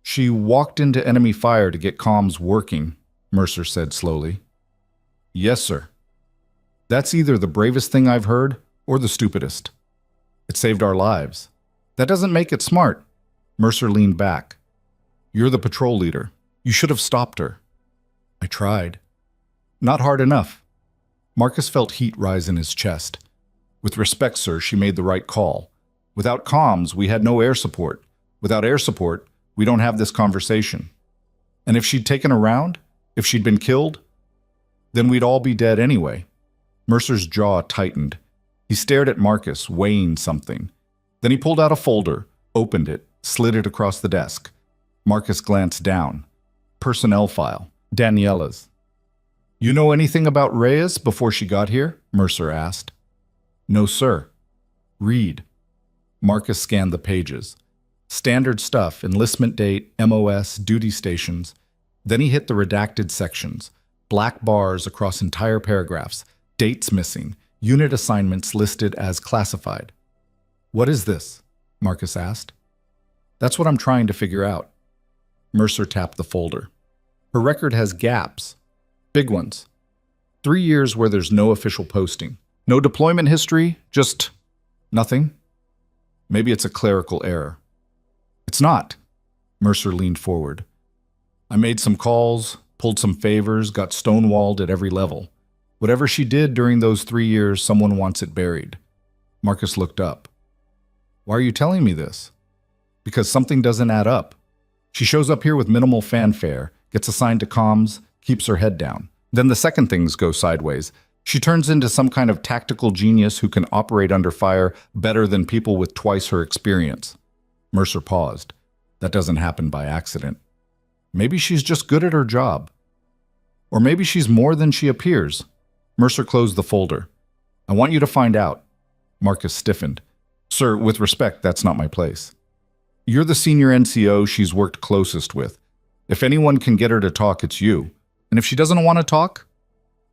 She walked into enemy fire to get comms working, Mercer said slowly. Yes, sir. That's either the bravest thing I've heard or the stupidest. It saved our lives. That doesn't make it smart. Mercer leaned back. You're the patrol leader. You should have stopped her. I tried. Not hard enough. Marcus felt heat rise in his chest. With respect, sir, she made the right call. Without comms, we had no air support. Without air support, we don't have this conversation. And if she'd taken a round, if she'd been killed, then we'd all be dead anyway. Mercer's jaw tightened. He stared at Marcus, weighing something. Then he pulled out a folder, opened it, slid it across the desk. Marcus glanced down. Personnel file. Daniela's. You know anything about Reyes before she got here? Mercer asked. No, sir. Read. Marcus scanned the pages. Standard stuff, enlistment date, MOS, duty stations. Then he hit the redacted sections. Black bars across entire paragraphs. Dates missing. Unit assignments listed as classified. What is this? Marcus asked. That's what I'm trying to figure out. Mercer tapped the folder. Her record has gaps. Big ones. 3 years where there's no official posting. No deployment history, just nothing. Maybe it's a clerical error. It's not. Mercer leaned forward. I made some calls, pulled some favors, got stonewalled at every level. Whatever she did during those 3 years, someone wants it buried. Marcus looked up. Why are you telling me this? Because something doesn't add up. She shows up here with minimal fanfare, gets assigned to comms, keeps her head down. Then the second things go sideways. She turns into some kind of tactical genius who can operate under fire better than people with twice her experience. Mercer paused. That doesn't happen by accident. Maybe she's just good at her job. Or maybe she's more than she appears. Mercer closed the folder. I want you to find out. Marcus stiffened. Sir, with respect, that's not my place. You're the senior NCO she's worked closest with. If anyone can get her to talk, it's you. And if she doesn't want to talk,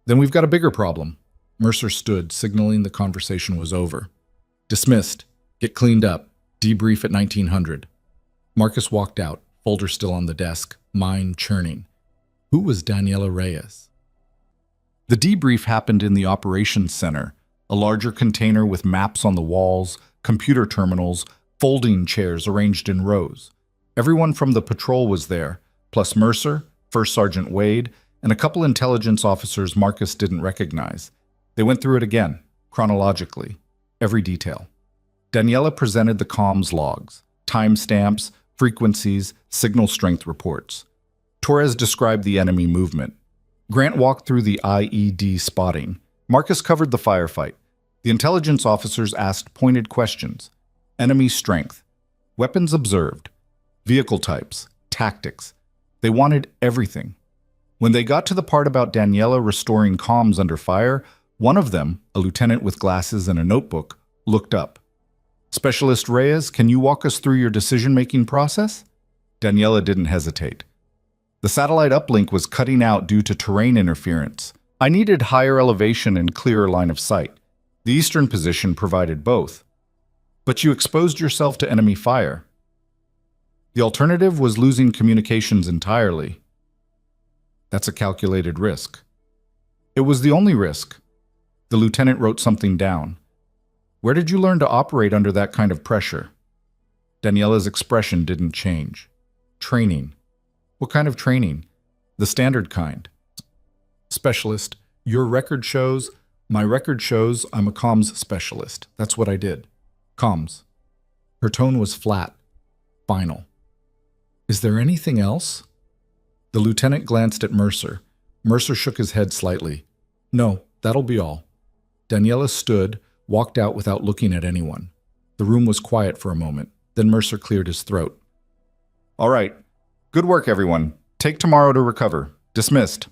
then we've got a bigger problem. Mercer stood, signaling the conversation was over. Dismissed. Get cleaned up. Debrief at 1900. Marcus walked out, folder still on the desk, mind churning. Who was Daniela Reyes? The debrief happened in the operations center, a larger container with maps on the walls, computer terminals, folding chairs arranged in rows. Everyone from the patrol was there, plus Mercer, First Sergeant Wade, and a couple intelligence officers Marcus didn't recognize. They went through it again, chronologically, every detail. Daniela presented the comms logs, timestamps, frequencies, signal strength reports. Torres described the enemy movement. Grant walked through the IED spotting. Marcus covered the firefight. The intelligence officers asked pointed questions. Enemy strength, weapons observed, vehicle types, tactics. They wanted everything. When they got to the part about Daniela restoring comms under fire, one of them, a lieutenant with glasses and a notebook, looked up. Specialist Reyes, can you walk us through your decision-making process? Daniela didn't hesitate. The satellite uplink was cutting out due to terrain interference. I needed higher elevation and clearer line of sight. The eastern position provided both. But you exposed yourself to enemy fire. The alternative was losing communications entirely. That's a calculated risk. It was the only risk. The lieutenant wrote something down. Where did you learn to operate under that kind of pressure? Daniela's expression didn't change. Training. What kind of training? The standard kind. Specialist. Your record shows. My record shows I'm a comms specialist. That's what I did. Comms. Her tone was flat, final. Is there anything else? The lieutenant glanced at Mercer. Mercer shook his head slightly. No, that'll be all. Daniela stood, walked out without looking at anyone. The room was quiet for a moment. Then Mercer cleared his throat. All right. Good work, everyone. Take tomorrow to recover. Dismissed.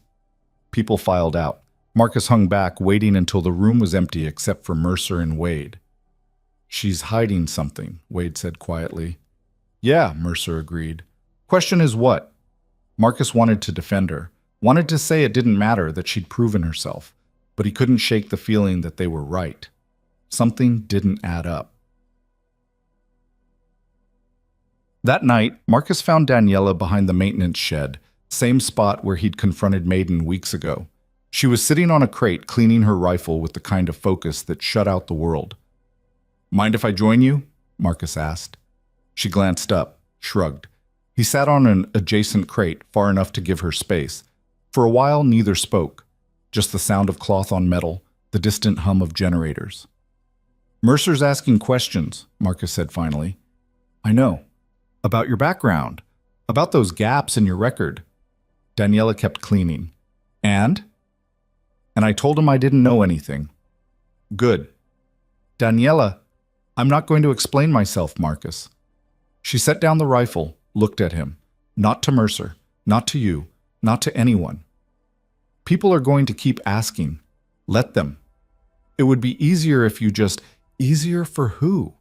People filed out. Marcus hung back, waiting until the room was empty except for Mercer and Wade. She's hiding something, Wade said quietly. Yeah, Mercer agreed. Question is what? Marcus wanted to defend her, wanted to say it didn't matter, that she'd proven herself, but he couldn't shake the feeling that they were right. Something didn't add up. That night, Marcus found Daniela behind the maintenance shed, same spot where he'd confronted Maiden weeks ago. She was sitting on a crate cleaning her rifle with the kind of focus that shut out the world. Mind if I join you? Marcus asked. She glanced up, shrugged. He sat on an adjacent crate, far enough to give her space. For a while, neither spoke. Just the sound of cloth on metal, the distant hum of generators. Mercer's asking questions, Marcus said finally. I know. About your background. About those gaps in your record. Daniela kept cleaning. And I told him I didn't know anything. Good. Daniela, I'm not going to explain myself, Marcus. She set down the rifle, looked at him. Not to Mercer, not to you, not to anyone. People are going to keep asking. Let them. It would be easier if you just... Easier for who?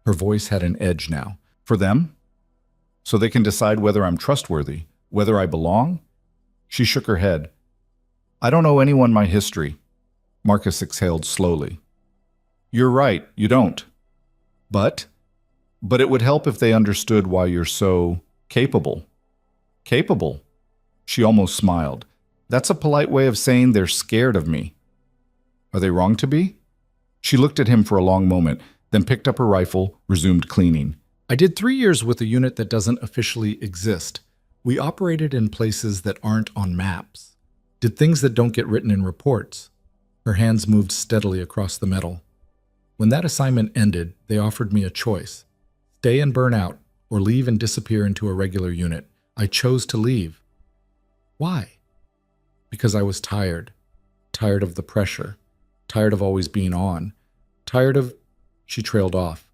Her voice had an edge now. For them? So they can decide whether I'm trustworthy, whether I belong? She shook her head. I don't owe anyone my history. Marcus exhaled slowly. You're right, you don't. But it would help if they understood why you're so capable. Capable? She almost smiled. That's a polite way of saying they're scared of me. Are they wrong to be? She looked at him for a long moment, then picked up her rifle, resumed cleaning. I did 3 years with a unit that doesn't officially exist. We operated in places that aren't on maps. Did things that don't get written in reports. Her hands moved steadily across the metal. When that assignment ended, they offered me a choice. Stay and burn out, or leave and disappear into a regular unit. I chose to leave. Why? Because I was tired. Tired of the pressure. Tired of always being on. Tired of... She trailed off.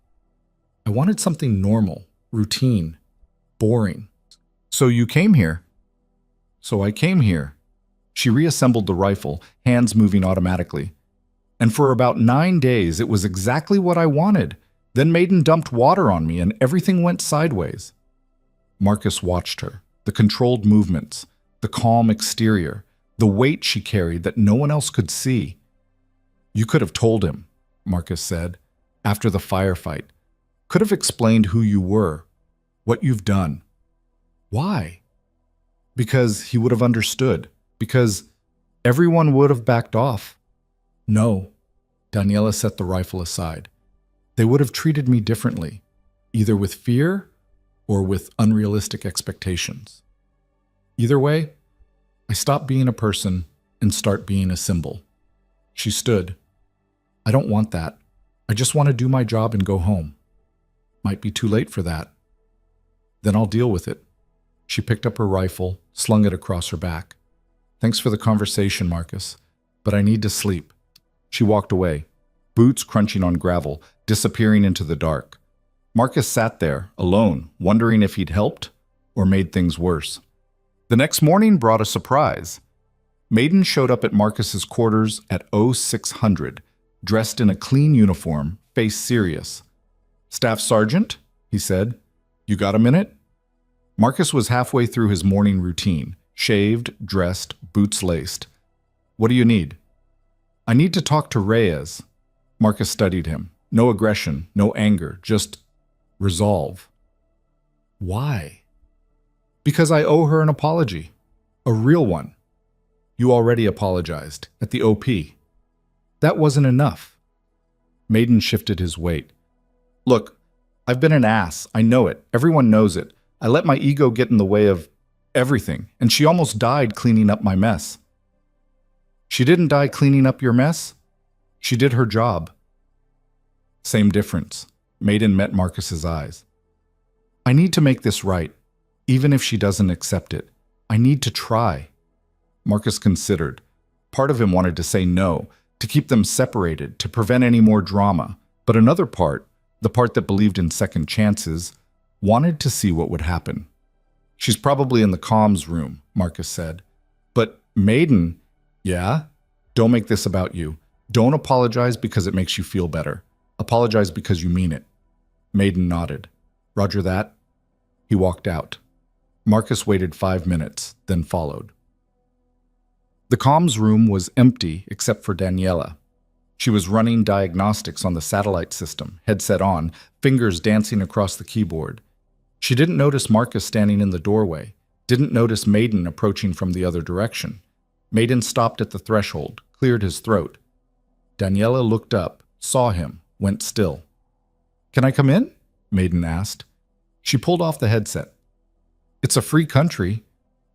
I wanted something normal, routine, boring. So you came here? So I came here. She reassembled the rifle, hands moving automatically. And for about 9 days, it was exactly what I wanted. Then Maiden dumped water on me and everything went sideways. Marcus watched her, the controlled movements, the calm exterior, the weight she carried that no one else could see. You could have told him, Marcus said, after the firefight. Could have explained who you were, what you've done. Why? Because he would have understood. Because everyone would have backed off. No. Daniela set the rifle aside. They would have treated me differently, either with fear or with unrealistic expectations. Either way, I stopped being a person and start being a symbol. She stood. I don't want that. I just want to do my job and go home. Might be too late for that. Then I'll deal with it. She picked up her rifle, slung it across her back. Thanks for the conversation, Marcus, but I need to sleep. She walked away, boots crunching on gravel, disappearing into the dark. Marcus sat there, alone, wondering if he'd helped or made things worse. The next morning brought a surprise. Maiden showed up at Marcus's quarters at 0600, dressed in a clean uniform, face serious. Staff Sergeant, he said, you got a minute? Marcus was halfway through his morning routine, shaved, dressed, boots laced. What do you need? I need to talk to Reyes. Marcus studied him. No aggression, no anger, just resolve. Why? Because I owe her an apology. A real one. You already apologized, at the OP. That wasn't enough. Maiden shifted his weight. Look, I've been an ass. I know it. Everyone knows it. I let my ego get in the way of everything, and she almost died cleaning up my mess. She didn't die cleaning up your mess. She did her job. Same difference. Maiden met Marcus's eyes. I need to make this right, even if she doesn't accept it. I need to try. Marcus considered. Part of him wanted to say no, to keep them separated, to prevent any more drama. But another part, the part that believed in second chances, wanted to see what would happen. She's probably in the comms room, Marcus said. But Maiden, yeah? Don't make this about you. Don't apologize because it makes you feel better. Apologize because you mean it. Maiden nodded. Roger that. He walked out. Marcus waited 5 minutes, then followed. The comms room was empty except for Daniela. She was running diagnostics on the satellite system, headset on, fingers dancing across the keyboard. She didn't notice Marcus standing in the doorway, didn't notice Maiden approaching from the other direction. Maiden stopped at the threshold, cleared his throat. Daniela looked up, saw him, went still. Can I come in? Maiden asked. She pulled off the headset. It's a free country.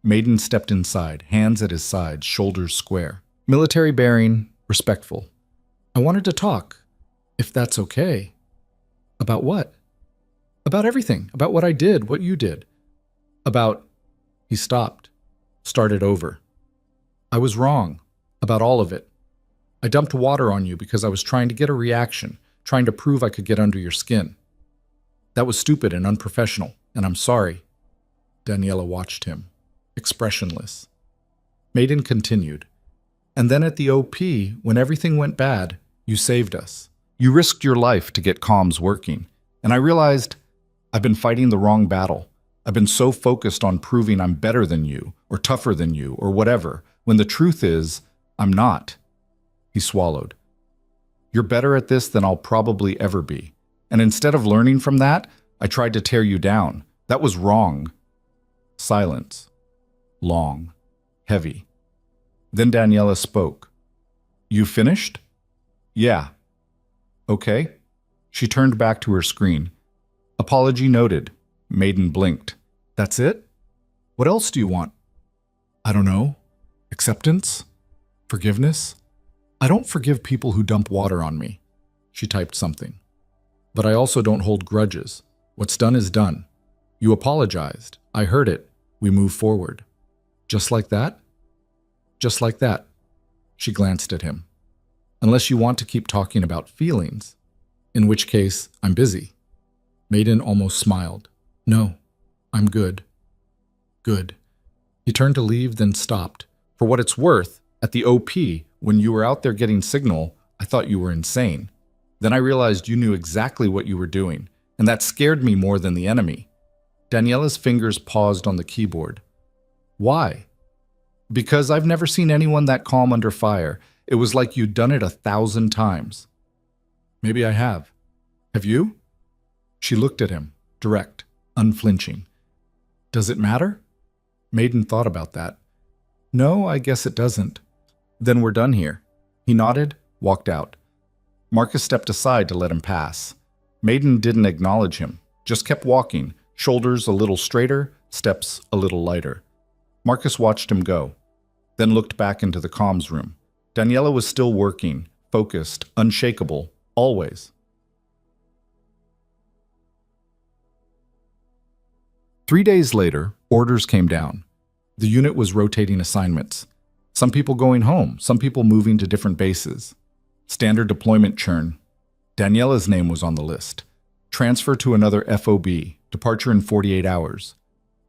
Maiden stepped inside, hands at his sides, shoulders square. Military bearing, respectful. I wanted to talk, if that's okay. About what? About everything. About what I did, what you did. About... He stopped, started over. I was wrong. About all of it. I dumped water on you because I was trying to get a reaction, trying to prove I could get under your skin. That was stupid and unprofessional, and I'm sorry. Daniela watched him, expressionless. Maiden continued. And then at the OP, when everything went bad, you saved us. You risked your life to get comms working. And I realized I've been fighting the wrong battle. I've been so focused on proving I'm better than you, or tougher than you, or whatever, when the truth is, I'm not. He swallowed. You're better at this than I'll probably ever be. And instead of learning from that, I tried to tear you down. That was wrong. Silence. Long. Heavy. Then Daniela spoke. You finished? Yeah. Okay. She turned back to her screen. Apology noted. Maiden blinked. That's it? What else do you want? I don't know. Acceptance? Forgiveness? I don't forgive people who dump water on me. She typed something. But I also don't hold grudges. What's done is done. You apologized. I heard it. We move forward. Just like that? Just like that. She glanced at him. Unless you want to keep talking about feelings, in which case I'm busy. Maiden almost smiled. No, I'm good. Good. He turned to leave, then stopped. For what it's worth, at the OP, when you were out there getting signal, I thought you were insane. Then I realized you knew exactly what you were doing, and that scared me more than the enemy. Daniela's fingers paused on the keyboard. Why? Because I've never seen anyone that calm under fire. It was like you'd done it 1,000 times. Maybe I have. Have you? She looked at him, direct, unflinching. Does it matter? Maiden thought about that. No, I guess it doesn't. Then we're done here. He nodded, walked out. Marcus stepped aside to let him pass. Maiden didn't acknowledge him, just kept walking, shoulders a little straighter, steps a little lighter. Marcus watched him go, then looked back into the comms room. Daniela was still working, focused, unshakable, always. 3 days later, orders came down. The unit was rotating assignments. Some people going home, some people moving to different bases. Standard deployment churn. Daniela's name was on the list. Transfer to another FOB, departure in 48 hours.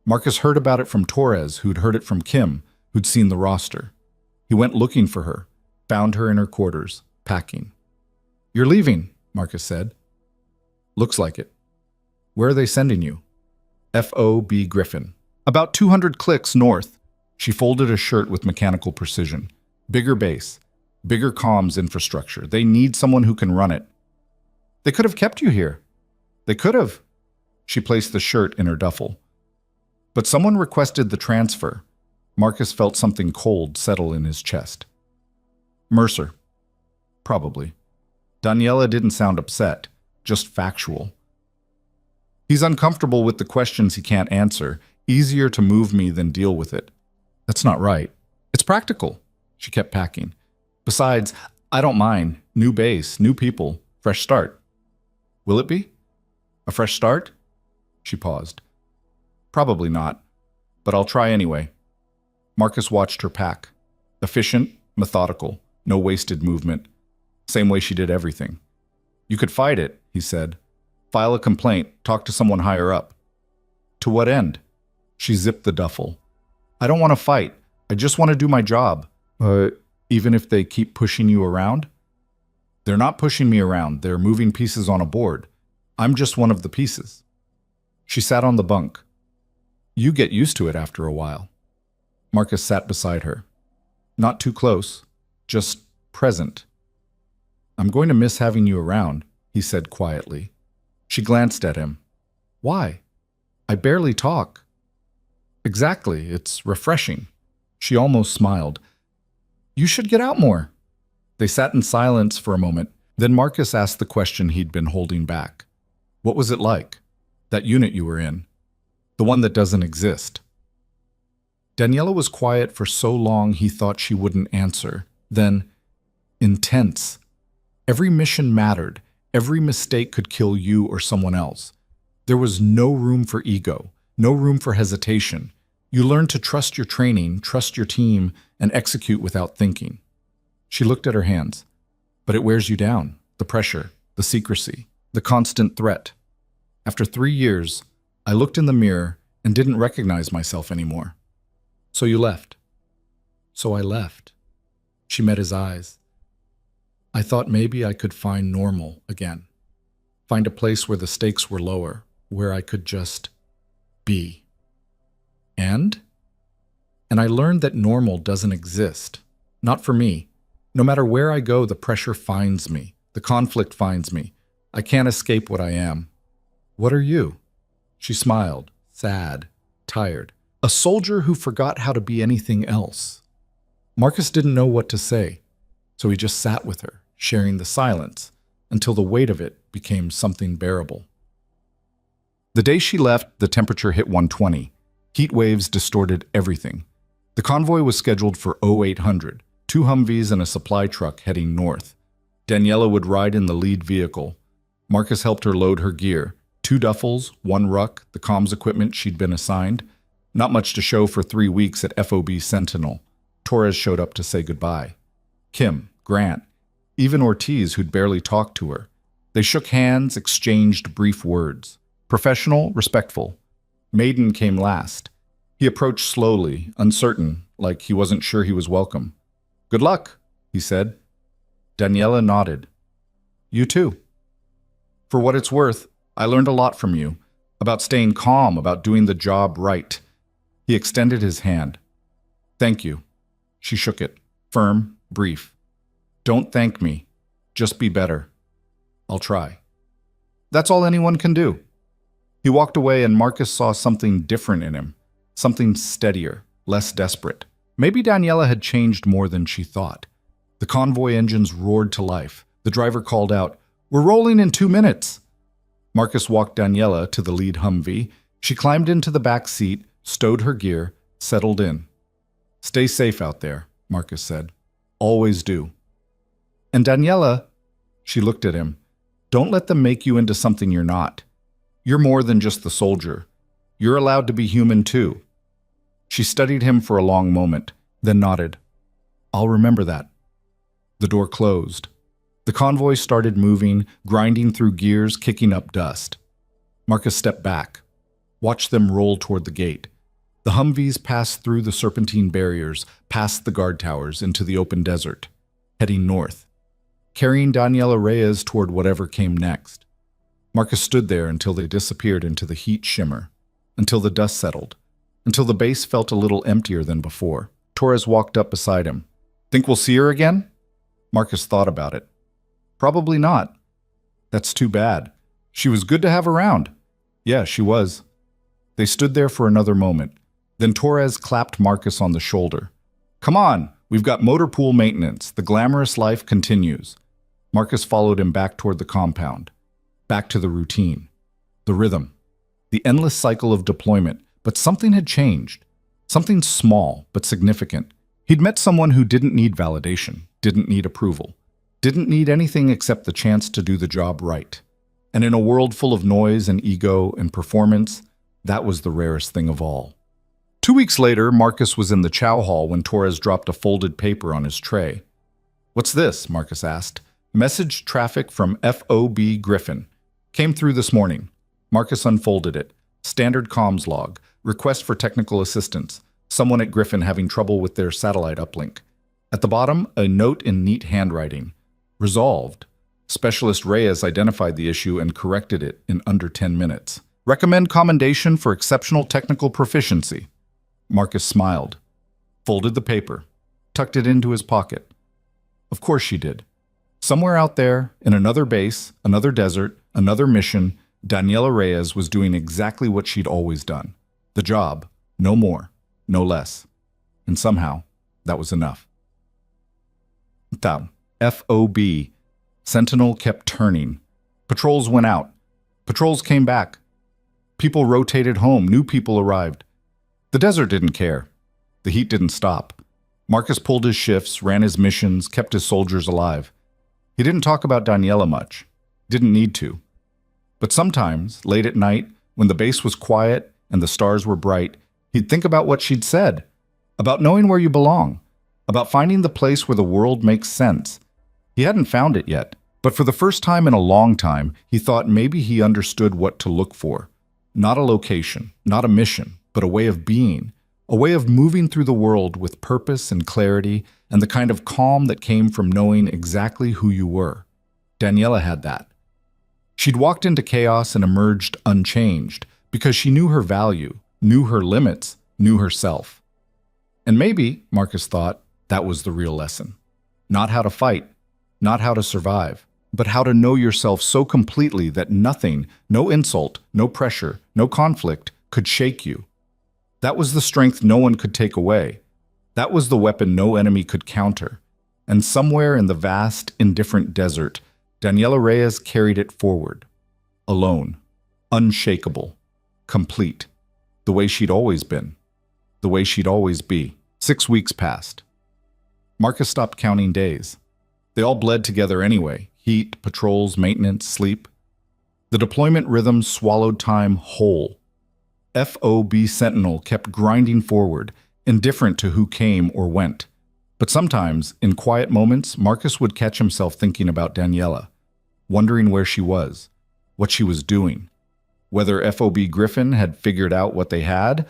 Marcus heard about it from Torres, who'd heard it from Kim, who'd seen the roster. He went looking for her, found her in her quarters, packing. You're leaving, Marcus said. Looks like it. Where are they sending you? FOB Griffin. About 200 clicks north. She folded a shirt with mechanical precision. Bigger base, bigger comms infrastructure. They need someone who can run it. They could have kept you here. They could have. She placed the shirt in her duffel. But someone requested the transfer. Marcus felt something cold settle in his chest. Mercer. Probably. Daniela didn't sound upset, just factual. He's uncomfortable with the questions he can't answer. Easier to move me than deal with it. That's not right. It's practical. She kept packing. Besides, I don't mind. New base, new people, fresh start. Will it be? A fresh start? She paused. Probably not, but I'll try anyway. Marcus watched her pack. Efficient, methodical, no wasted movement. Same way she did everything. You could fight it, he said. File a complaint, talk to someone higher up. To what end? She zipped the duffel. I don't want to fight. I just want to do my job. Even if they keep pushing you around? They're not pushing me around. They're moving pieces on a board. I'm just one of the pieces. She sat on the bunk. You get used to it after a while. Marcus sat beside her. Not too close, just present. I'm going to miss having you around, he said quietly. She glanced at him. Why? I barely talk. Exactly, it's refreshing. She almost smiled. You should get out more. They sat in silence for a moment. Then Marcus asked the question he'd been holding back. What was it like? That unit you were in? The one that doesn't exist. Daniela was quiet for so long he thought she wouldn't answer. Then, intense. Every mission mattered. Every mistake could kill you or someone else. There was no room for ego, no room for hesitation. You learned to trust your training, trust your team, and execute without thinking. She looked at her hands. But it wears you down. The pressure, the secrecy, the constant threat. After 3 years, I looked in the mirror and didn't recognize myself anymore. So you left. So I left. She met his eyes. I thought maybe I could find normal again. Find a place where the stakes were lower, where I could just be. And I learned that normal doesn't exist. Not for me. No matter where I go, the pressure finds me. The conflict finds me. I can't escape what I am. What are you? She smiled, sad, tired. A soldier who forgot how to be anything else. Marcus didn't know what to say, so he just sat with her, sharing the silence, until the weight of it became something bearable. The day she left, the temperature hit 120. Heat waves distorted everything. The convoy was scheduled for 0800, 2 Humvees and a supply truck heading north. Daniela would ride in the lead vehicle. Marcus helped her load her gear, 2 duffels, 1 ruck, the comms equipment she'd been assigned. Not much to show for 3 weeks at FOB Sentinel. Torres showed up to say goodbye. Kim, Grant, even Ortiz, who'd barely talked to her. They shook hands, exchanged brief words. Professional, respectful. Maiden came last. He approached slowly, uncertain, like he wasn't sure he was welcome. Good luck, he said. Daniela nodded. You too. For what it's worth, I learned a lot from you. About staying calm, about doing the job right. He extended his hand. Thank you. She shook it, firm, brief. Don't thank me. Just be better. I'll try. That's all anyone can do. He walked away and Marcus saw something different in him. Something steadier, less desperate. Maybe Daniela had changed more than she thought. The convoy engines roared to life. The driver called out, We're rolling in 2 minutes. Marcus walked Daniela to the lead Humvee. She climbed into the back seat, stowed her gear, settled in. Stay safe out there, Marcus said. Always do. And Daniela, she looked at him, don't let them make you into something you're not. You're more than just the soldier. You're allowed to be human too. She studied him for a long moment, then nodded. I'll remember that. The door closed. The convoy started moving, grinding through gears, kicking up dust. Marcus stepped back, watched them roll toward the gate. The Humvees passed through the serpentine barriers, past the guard towers, into the open desert, heading north, carrying Daniela Reyes toward whatever came next. Marcus stood there until they disappeared into the heat shimmer, until the dust settled, until the base felt a little emptier than before. Torres walked up beside him. Think we'll see her again? Marcus thought about it. Probably not. That's too bad. She was good to have around. Yeah, she was. They stood there for another moment. Then Torres clapped Marcus on the shoulder. Come on, we've got motor pool maintenance. The glamorous life continues. Marcus followed him back toward the compound. Back to the routine. The rhythm. The endless cycle of deployment. But something had changed. Something small, but significant. He'd met someone who didn't need validation, didn't need approval, didn't need anything except the chance to do the job right. And in a world full of noise and ego and performance, that was the rarest thing of all. 2 weeks later, Marcus was in the chow hall when Torres dropped a folded paper on his tray. What's this? Marcus asked. Message traffic from FOB Griffin. Came through this morning. Marcus unfolded it. Standard comms log. Request for technical assistance. Someone at Griffin having trouble with their satellite uplink. At the bottom, a note in neat handwriting. Resolved. Specialist Reyes identified the issue and corrected it in under 10 minutes. Recommend commendation for exceptional technical proficiency. Marcus smiled, folded the paper, tucked it into his pocket. Of course she did. Somewhere out there, in another base, another desert, another mission, Daniela Reyes was doing exactly what she'd always done. The job, no more, no less. And somehow, that was enough. Down. FOB. Sentinel kept turning. Patrols went out. Patrols came back. People rotated home. New people arrived. The desert didn't care. The heat didn't stop. Marcus pulled his shifts, ran his missions, kept his soldiers alive. He didn't talk about Daniela much. Didn't need to. But sometimes, late at night, when the base was quiet and the stars were bright, he'd think about what she'd said, about knowing where you belong, about finding the place where the world makes sense. He hadn't found it yet, but for the first time in a long time, he thought maybe he understood what to look for. Not a location, not a mission, but a way of being, a way of moving through the world with purpose and clarity and the kind of calm that came from knowing exactly who you were. Daniela had that. She'd walked into chaos and emerged unchanged because she knew her value, knew her limits, knew herself. And maybe, Marcus thought, that was the real lesson. Not how to fight, not how to survive, but how to know yourself so completely that nothing, no insult, no pressure, no conflict could shake you. That was the strength no one could take away. That was the weapon no enemy could counter. And somewhere in the vast, indifferent desert, Daniela Reyes carried it forward. Alone, unshakable, complete, the way she'd always been, the way she'd always be. 6 weeks passed. Marcus stopped counting days. They all bled together anyway. Heat, patrols, maintenance, sleep. The deployment rhythm swallowed time whole. FOB Sentinel kept grinding forward, indifferent to who came or went. But sometimes, in quiet moments, Marcus would catch himself thinking about Daniela, wondering where she was, what she was doing, whether FOB Griffin had figured out what they had,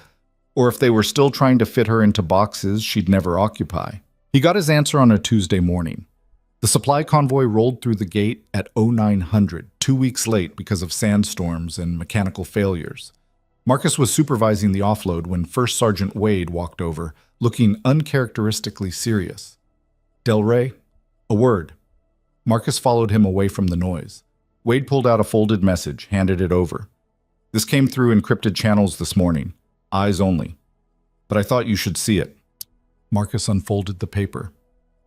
or if they were still trying to fit her into boxes she'd never occupy. He got his answer on a Tuesday morning. The supply convoy rolled through the gate at 0900, 2 weeks late because of sandstorms and mechanical failures. Marcus was supervising the offload when First Sergeant Wade walked over, looking uncharacteristically serious. Del Rey, a word. Marcus followed him away from the noise. Wade pulled out a folded message, handed it over. This came through encrypted channels this morning, eyes only. But I thought you should see it. Marcus unfolded the paper.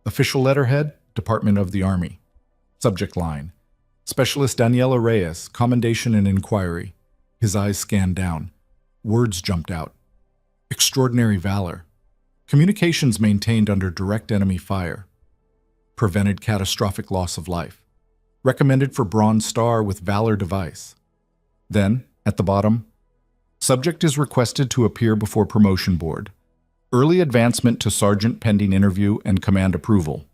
Official letterhead, Department of the Army. Subject line, Specialist Daniela Reyes, Commendation and Inquiry. His eyes scanned down. Words jumped out. Extraordinary valor. Communications maintained under direct enemy fire. Prevented catastrophic loss of life. Recommended for Bronze Star with Valor device. Then, at the bottom, subject is requested to appear before promotion board. Early advancement to sergeant pending interview and command approval.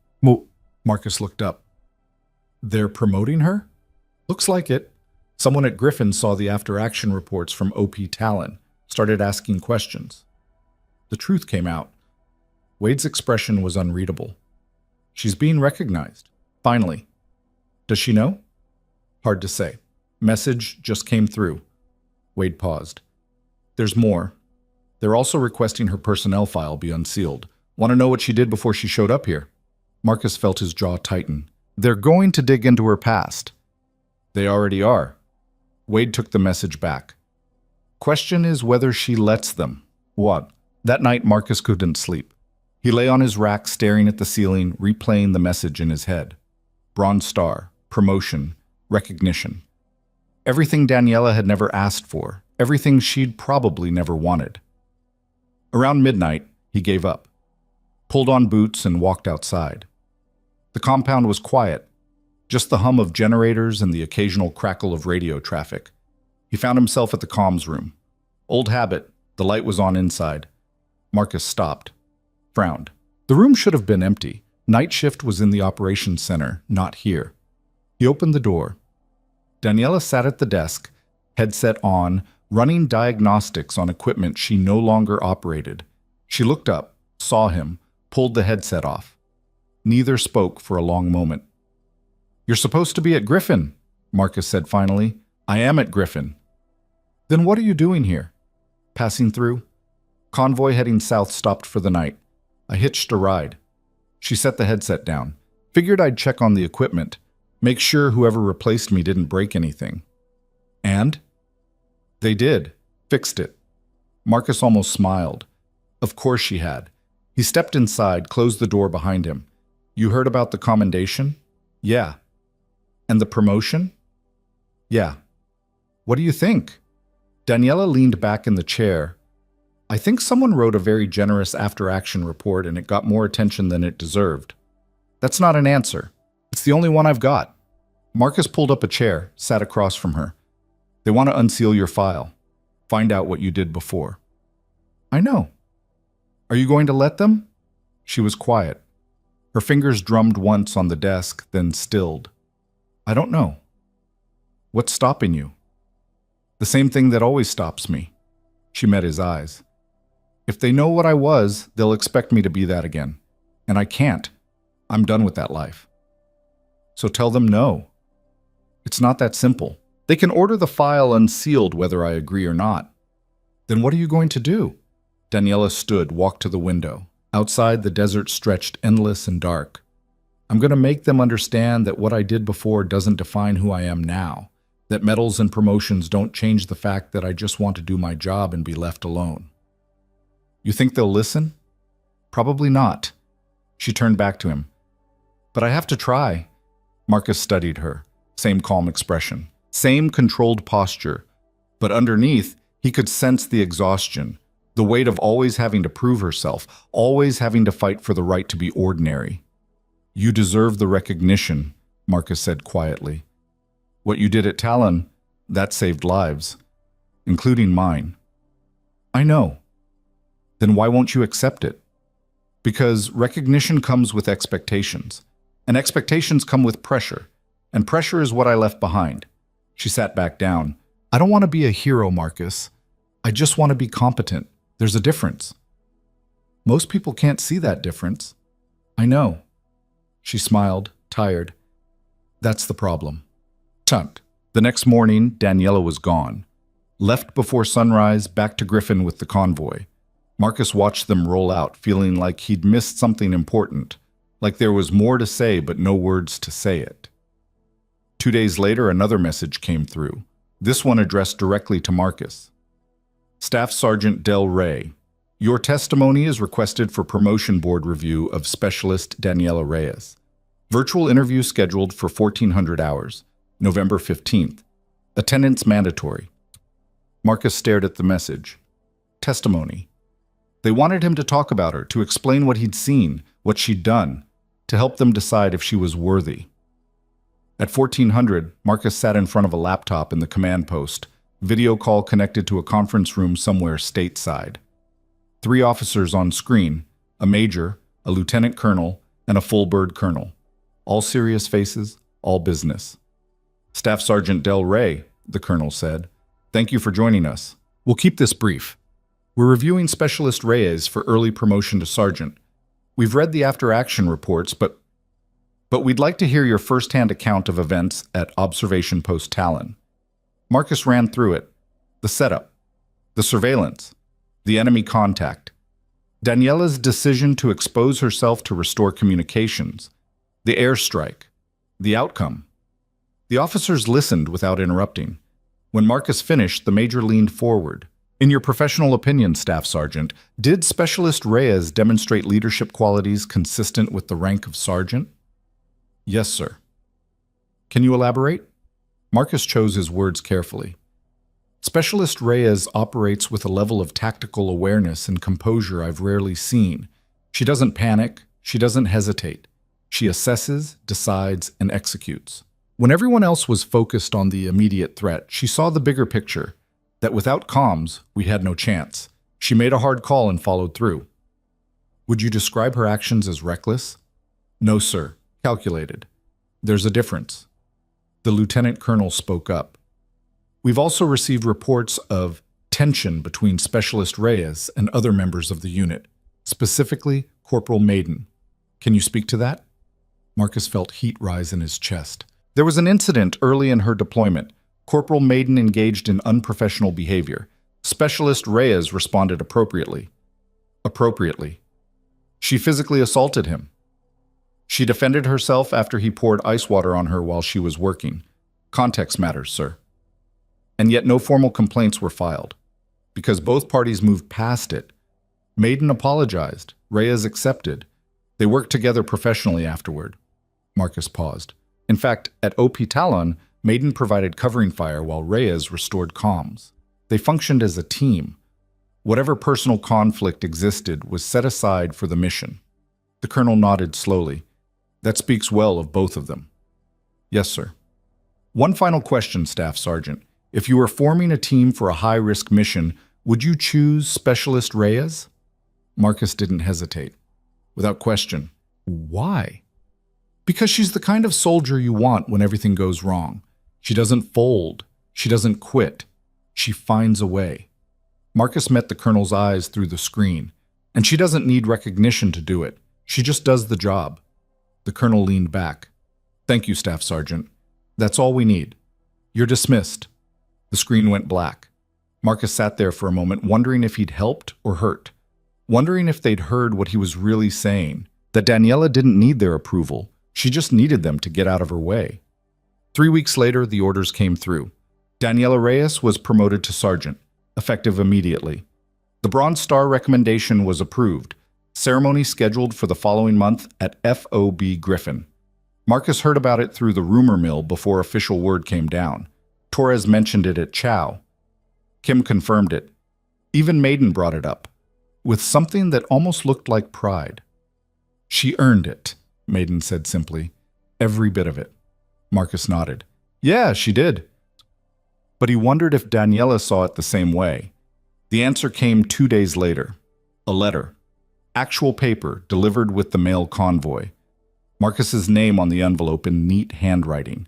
Marcus looked up. They're promoting her? Looks like it. Someone at Griffin saw the after-action reports from OP Talon, started asking questions. The truth came out. Wade's expression was unreadable. She's being recognized. Finally. Does she know? Hard to say. Message just came through. Wade paused. There's more. They're also requesting her personnel file be unsealed. Want to know what she did before she showed up here? Marcus felt his jaw tighten. They're going to dig into her past. They already are. Wade took the message back. Question is whether she lets them. What? That night, Marcus couldn't sleep. He lay on his rack staring at the ceiling, replaying the message in his head. Bronze Star, promotion, recognition. Everything Daniela had never asked for, everything she'd probably never wanted. Around midnight, he gave up, pulled on boots and walked outside. The compound was quiet, just the hum of generators and the occasional crackle of radio traffic. He found himself at the comms room. Old habit, the light was on inside. Marcus stopped, frowned. The room should have been empty. Night shift was in the operations center, not here. He opened the door. Daniela sat at the desk, headset on, running diagnostics on equipment she no longer operated. She looked up, saw him, pulled the headset off. Neither spoke for a long moment. "You're supposed to be at Griffin," Marcus said finally. "I am at Griffin." "Then what are you doing here?" "Passing through." Convoy heading south stopped for the night. I hitched a ride. She set the headset down. Figured I'd check on the equipment, make sure whoever replaced me didn't break anything. And? They did. Fixed it. Marcus almost smiled. Of course she had. He stepped inside, closed the door behind him. "You heard about the commendation?" "Yeah." "And the promotion?" "Yeah." "What do you think?" Daniela leaned back in the chair. "I think someone wrote a very generous after-action report and it got more attention than it deserved." "That's not an answer. It's the only one I've got." Marcus pulled up a chair, sat across from her. "They want to unseal your file. Find out what you did before." "I know." "Are you going to let them?" She was quiet. Her fingers drummed once on the desk, then stilled. "I don't know." "What's stopping you?" "The same thing that always stops me." She met his eyes. "If they know what I was, they'll expect me to be that again. And I can't. I'm done with that life." "So tell them no." "It's not that simple. They can order the file unsealed whether I agree or not." "Then what are you going to do?" Daniela stood, walked to the window. Outside, the desert stretched endless and dark. "I'm going to make them understand that what I did before doesn't define who I am now, that medals and promotions don't change the fact that I just want to do my job and be left alone." "You think they'll listen?" "Probably not." She turned back to him. "But I have to try." Marcus studied her. Same calm expression, same controlled posture. But underneath, he could sense the exhaustion, the weight of always having to prove herself, always having to fight for the right to be ordinary. "You deserve the recognition," Marcus said quietly. "What you did at Talon, that saved lives, including mine." "I know." "Then why won't you accept it?" "Because recognition comes with expectations, and expectations come with pressure, and pressure is what I left behind." She sat back down. "I don't want to be a hero, Marcus. I just want to be competent. There's a difference." "Most people can't see that difference." "I know." She smiled, tired. "That's the problem." Tucked. The next morning, Daniela was gone. Left before sunrise, back to Griffin with the convoy. Marcus watched them roll out, feeling like he'd missed something important, like there was more to say but no words to say it. 2 days later, another message came through, this one addressed directly to Marcus. "Staff Sergeant Del Rey, your testimony is requested for promotion board review of Specialist Daniela Reyes. Virtual interview scheduled for 1400 hours, November 15th. Attendance mandatory." Marcus stared at the message. Testimony. They wanted him to talk about her, to explain what he'd seen, what she'd done, to help them decide if she was worthy. At 1400, Marcus sat in front of a laptop in the command post, video call connected to a conference room somewhere stateside. 3 officers on screen, a major, a lieutenant colonel, and a full bird colonel. All serious faces, all business. "Staff Sergeant Del Rey," the colonel said, "thank you for joining us. We'll keep this brief. We're reviewing Specialist Reyes for early promotion to sergeant. We've read the after-action reports, but we'd like to hear your first-hand account of events at Observation Post Talon." Marcus ran through it. The setup, the surveillance, the enemy contact. Daniela's decision to expose herself to restore communications, the airstrike, the outcome. The officers listened without interrupting. When Marcus finished, the major leaned forward. In your professional opinion, Staff Sergeant, did Specialist Reyes demonstrate leadership qualities consistent with the rank of sergeant? Yes, sir. Can you elaborate? Marcus chose his words carefully. Specialist Reyes operates with a level of tactical awareness and composure I've rarely seen. She doesn't panic, she doesn't hesitate. She assesses, decides, and executes. When everyone else was focused on the immediate threat, she saw the bigger picture, that without comms, we had no chance. She made a hard call and followed through. Would you describe her actions as reckless? No, sir. Calculated. There's a difference. The lieutenant colonel spoke up. We've also received reports of tension between Specialist Reyes and other members of the unit, specifically Corporal Maiden. Can you speak to that? Marcus felt heat rise in his chest. There was an incident early in her deployment. Corporal Maiden engaged in unprofessional behavior. Specialist Reyes responded appropriately. Appropriately. She physically assaulted him. She defended herself after he poured ice water on her while she was working. Context matters, sir. And yet no formal complaints were filed, because both parties moved past it. Maiden apologized. Reyes accepted. They worked together professionally afterward. Marcus paused. In fact, at OP Talon, Maiden provided covering fire while Reyes restored comms. They functioned as a team. Whatever personal conflict existed was set aside for the mission. The colonel nodded slowly. That speaks well of both of them. Yes, sir. One final question, Staff Sergeant. If you were forming a team for a high-risk mission, would you choose Specialist Reyes? Marcus didn't hesitate. Without question. Why? Because she's the kind of soldier you want when everything goes wrong. She doesn't fold. She doesn't quit. She finds a way. Marcus met the colonel's eyes through the screen. And she doesn't need recognition to do it. She just does the job. The colonel leaned back. Thank you, Staff Sergeant. That's all we need. You're dismissed. The screen went black. Marcus sat there for a moment, wondering if he'd helped or hurt. Wondering if they'd heard what he was really saying. That Daniela didn't need their approval. She just needed them to get out of her way. 3 weeks later, the orders came through. Daniela Reyes was promoted to sergeant, effective immediately. The Bronze Star recommendation was approved. Ceremony scheduled for the following month at FOB Griffin. Marcus heard about it through the rumor mill before official word came down. Torres mentioned it at Chow. Kim confirmed it. Even Maiden brought it up, with something that almost looked like pride. She earned it, Maiden said simply. Every bit of it. Marcus nodded. Yeah, she did. But he wondered if Daniela saw it the same way. The answer came 2 days later. A letter. Actual paper delivered with the mail convoy. Marcus's name on the envelope in neat handwriting.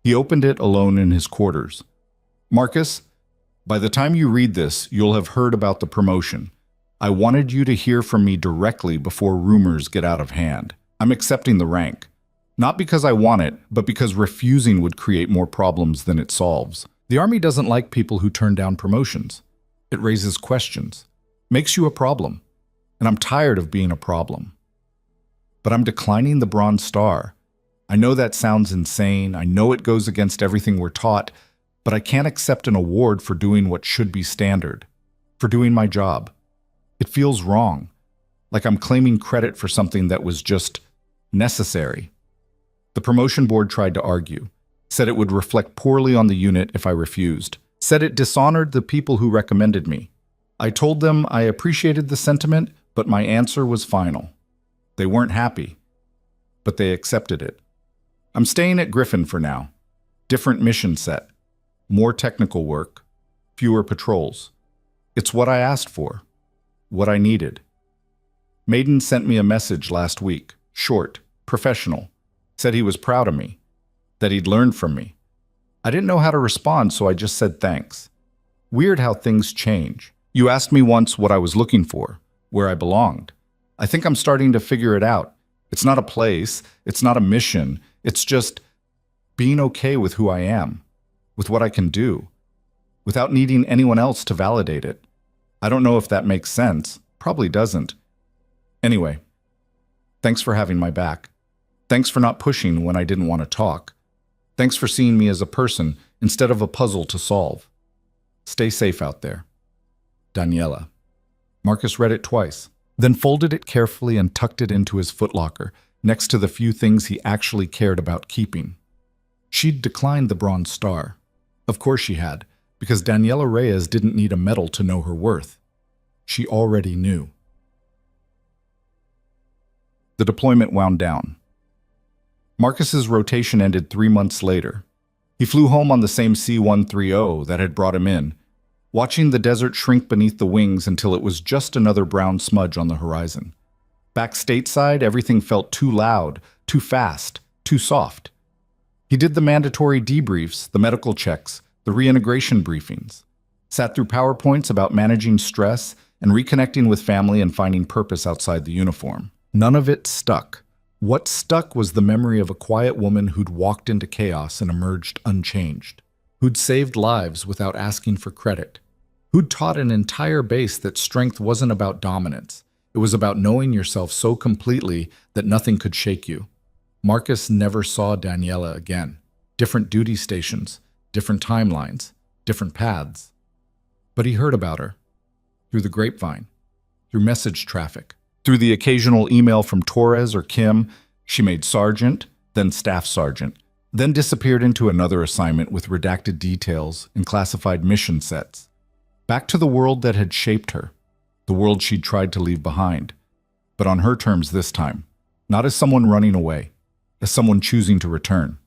He opened it alone in his quarters. Marcus, by the time you read this, you'll have heard about the promotion. I wanted you to hear from me directly before rumors get out of hand. I'm accepting the rank. Not because I want it, but because refusing would create more problems than it solves. The Army doesn't like people who turn down promotions. It raises questions. Makes you a problem. And I'm tired of being a problem. But I'm declining the Bronze Star. I know that sounds insane. I know it goes against everything we're taught, but I can't accept an award for doing what should be standard, for doing my job. It feels wrong, like I'm claiming credit for something that was just necessary. The promotion board tried to argue, said it would reflect poorly on the unit if I refused, said it dishonored the people who recommended me. I told them I appreciated the sentiment, but my answer was final. They weren't happy, but they accepted it. I'm staying at Griffin for now. Different mission set. More technical work. Fewer patrols. It's what I asked for. What I needed. Maiden sent me a message last week. Short. Professional. Said he was proud of me. That he'd learned from me. I didn't know how to respond, so I just said thanks. Weird how things change. You asked me once what I was looking for. Where I belonged. I think I'm starting to figure it out. It's not a place, it's not a mission, it's just being okay with who I am, with what I can do, without needing anyone else to validate it. I don't know if that makes sense, probably doesn't, Anyway, thanks for having my back. Thanks for not pushing when I didn't want to talk. Thanks for seeing me as a person instead of a puzzle to solve. Stay safe out there. Daniela. Marcus read it twice, then folded it carefully and tucked it into his footlocker, next to the few things he actually cared about keeping. She'd declined the Bronze Star. Of course she had, because Daniela Reyes didn't need a medal to know her worth. She already knew. The deployment wound down. Marcus's rotation ended 3 months later. He flew home on the same C-130 that had brought him in, watching the desert shrink beneath the wings until it was just another brown smudge on the horizon. Back stateside, everything felt too loud, too fast, too soft. He did the mandatory debriefs, the medical checks, the reintegration briefings, sat through PowerPoints about managing stress and reconnecting with family and finding purpose outside the uniform. None of it stuck. What stuck was the memory of a quiet woman who'd walked into chaos and emerged unchanged, who'd saved lives without asking for credit, who'd taught an entire base that strength wasn't about dominance. It was about knowing yourself so completely that nothing could shake you. Marcus never saw Daniela again. Different duty stations, different timelines, different paths. But he heard about her. Through the grapevine, through message traffic, through the occasional email from Torres or Kim. She made sergeant, then staff sergeant, then disappeared into another assignment with redacted details and classified mission sets. Back to the world that had shaped her, the world she'd tried to leave behind, but on her terms this time, not as someone running away, as someone choosing to return.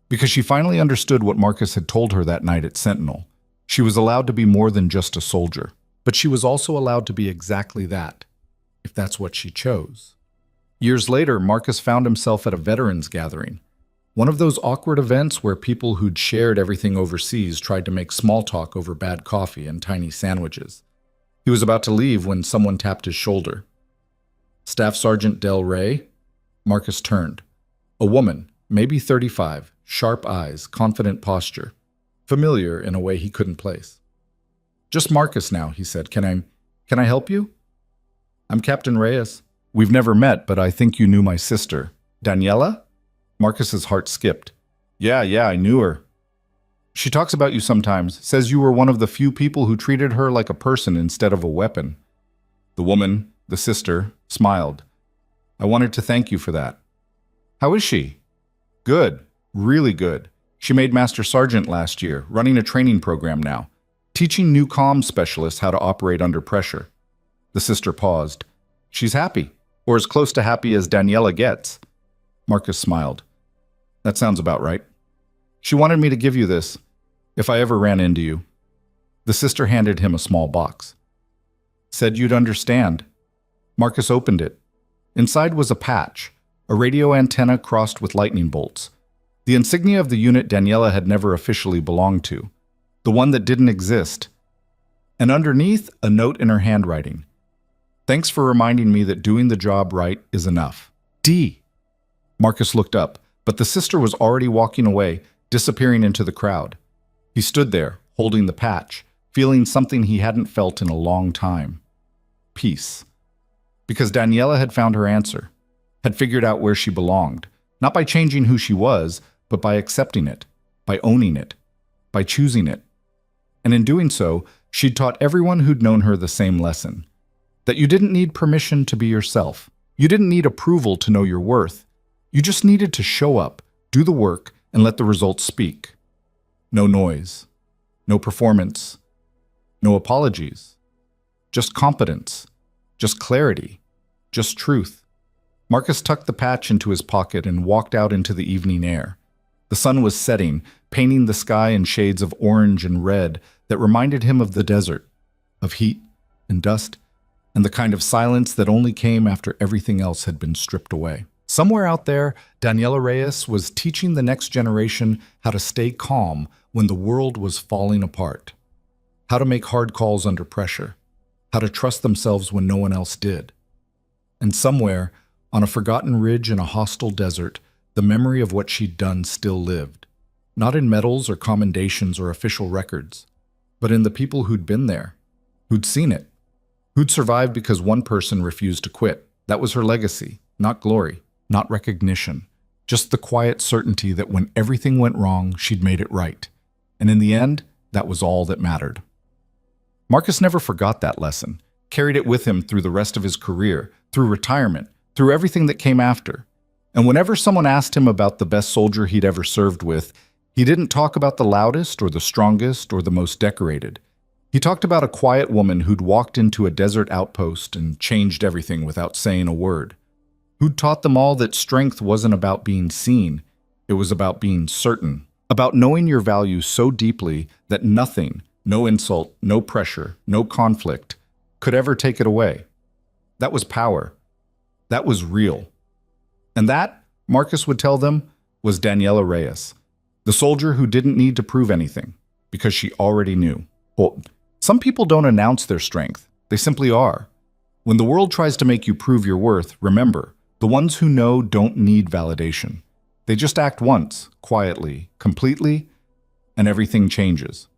Because she finally understood what Marcus had told her that night at Sentinel. She was allowed to be more than just a soldier, but she was also allowed to be exactly that, if that's what she chose. Years later, Marcus found himself at a veterans gathering, one of those awkward events where people who'd shared everything overseas tried to make small talk over bad coffee and tiny sandwiches. He was about to leave when someone tapped his shoulder. Staff Sergeant Del Rey? Marcus turned. A woman, maybe 35, sharp eyes, confident posture, familiar in a way he couldn't place. Just Marcus now, he said. Can I help you? I'm Captain Reyes. We've never met, but I think you knew my sister. Daniela? Marcus's heart skipped. Yeah, I knew her. She talks about you sometimes, says you were one of the few people who treated her like a person instead of a weapon. The woman, the sister, smiled. I wanted to thank you for that. How is she? Good, really good. She made Master Sergeant last year, running a training program now, teaching new comm specialists how to operate under pressure. The sister paused. She's happy, or as close to happy as Daniela gets. Marcus smiled. That sounds about right. She wanted me to give you this, if I ever ran into you. The sister handed him a small box. Said you'd understand. Marcus opened it. Inside was a patch, a radio antenna crossed with lightning bolts. The insignia of the unit Daniela had never officially belonged to. The one that didn't exist. And underneath, a note in her handwriting. Thanks for reminding me that doing the job right is enough. D. Marcus looked up, but the sister was already walking away, disappearing into the crowd. He stood there, holding the patch, feeling something he hadn't felt in a long time. Peace. Because Daniela had found her answer, had figured out where she belonged, not by changing who she was, but by accepting it, by owning it, by choosing it. And in doing so, she'd taught everyone who'd known her the same lesson. That you didn't need permission to be yourself. You didn't need approval to know your worth. You just needed to show up, do the work, and let the results speak. No noise, no performance, no apologies. Just competence, just clarity, just truth. Marcus tucked the patch into his pocket and walked out into the evening air. The sun was setting, painting the sky in shades of orange and red that reminded him of the desert, of heat and dust, and the kind of silence that only came after everything else had been stripped away. Somewhere out there, Daniela Reyes was teaching the next generation how to stay calm when the world was falling apart, how to make hard calls under pressure, how to trust themselves when no one else did. And somewhere, on a forgotten ridge in a hostile desert, the memory of what she'd done still lived, not in medals or commendations or official records, but in the people who'd been there, who'd seen it, who'd survived because one person refused to quit. That was her legacy, not glory, not recognition. Just the quiet certainty that when everything went wrong, she'd made it right. And in the end, that was all that mattered. Marcus never forgot that lesson, carried it with him through the rest of his career, through retirement, through everything that came after. And whenever someone asked him about the best soldier he'd ever served with, he didn't talk about the loudest or the strongest or the most decorated. He talked about a quiet woman who'd walked into a desert outpost and changed everything without saying a word. Who'd taught them all that strength wasn't about being seen, it was about being certain, about knowing your value so deeply that nothing, no insult, no pressure, no conflict, could ever take it away. That was power. That was real. And that, Marcus would tell them, was Daniela Reyes, the soldier who didn't need to prove anything, because she already knew. Well, some people don't announce their strength. They simply are. When the world tries to make you prove your worth, remember, the ones who know don't need validation. They just act once, quietly, completely, and everything changes.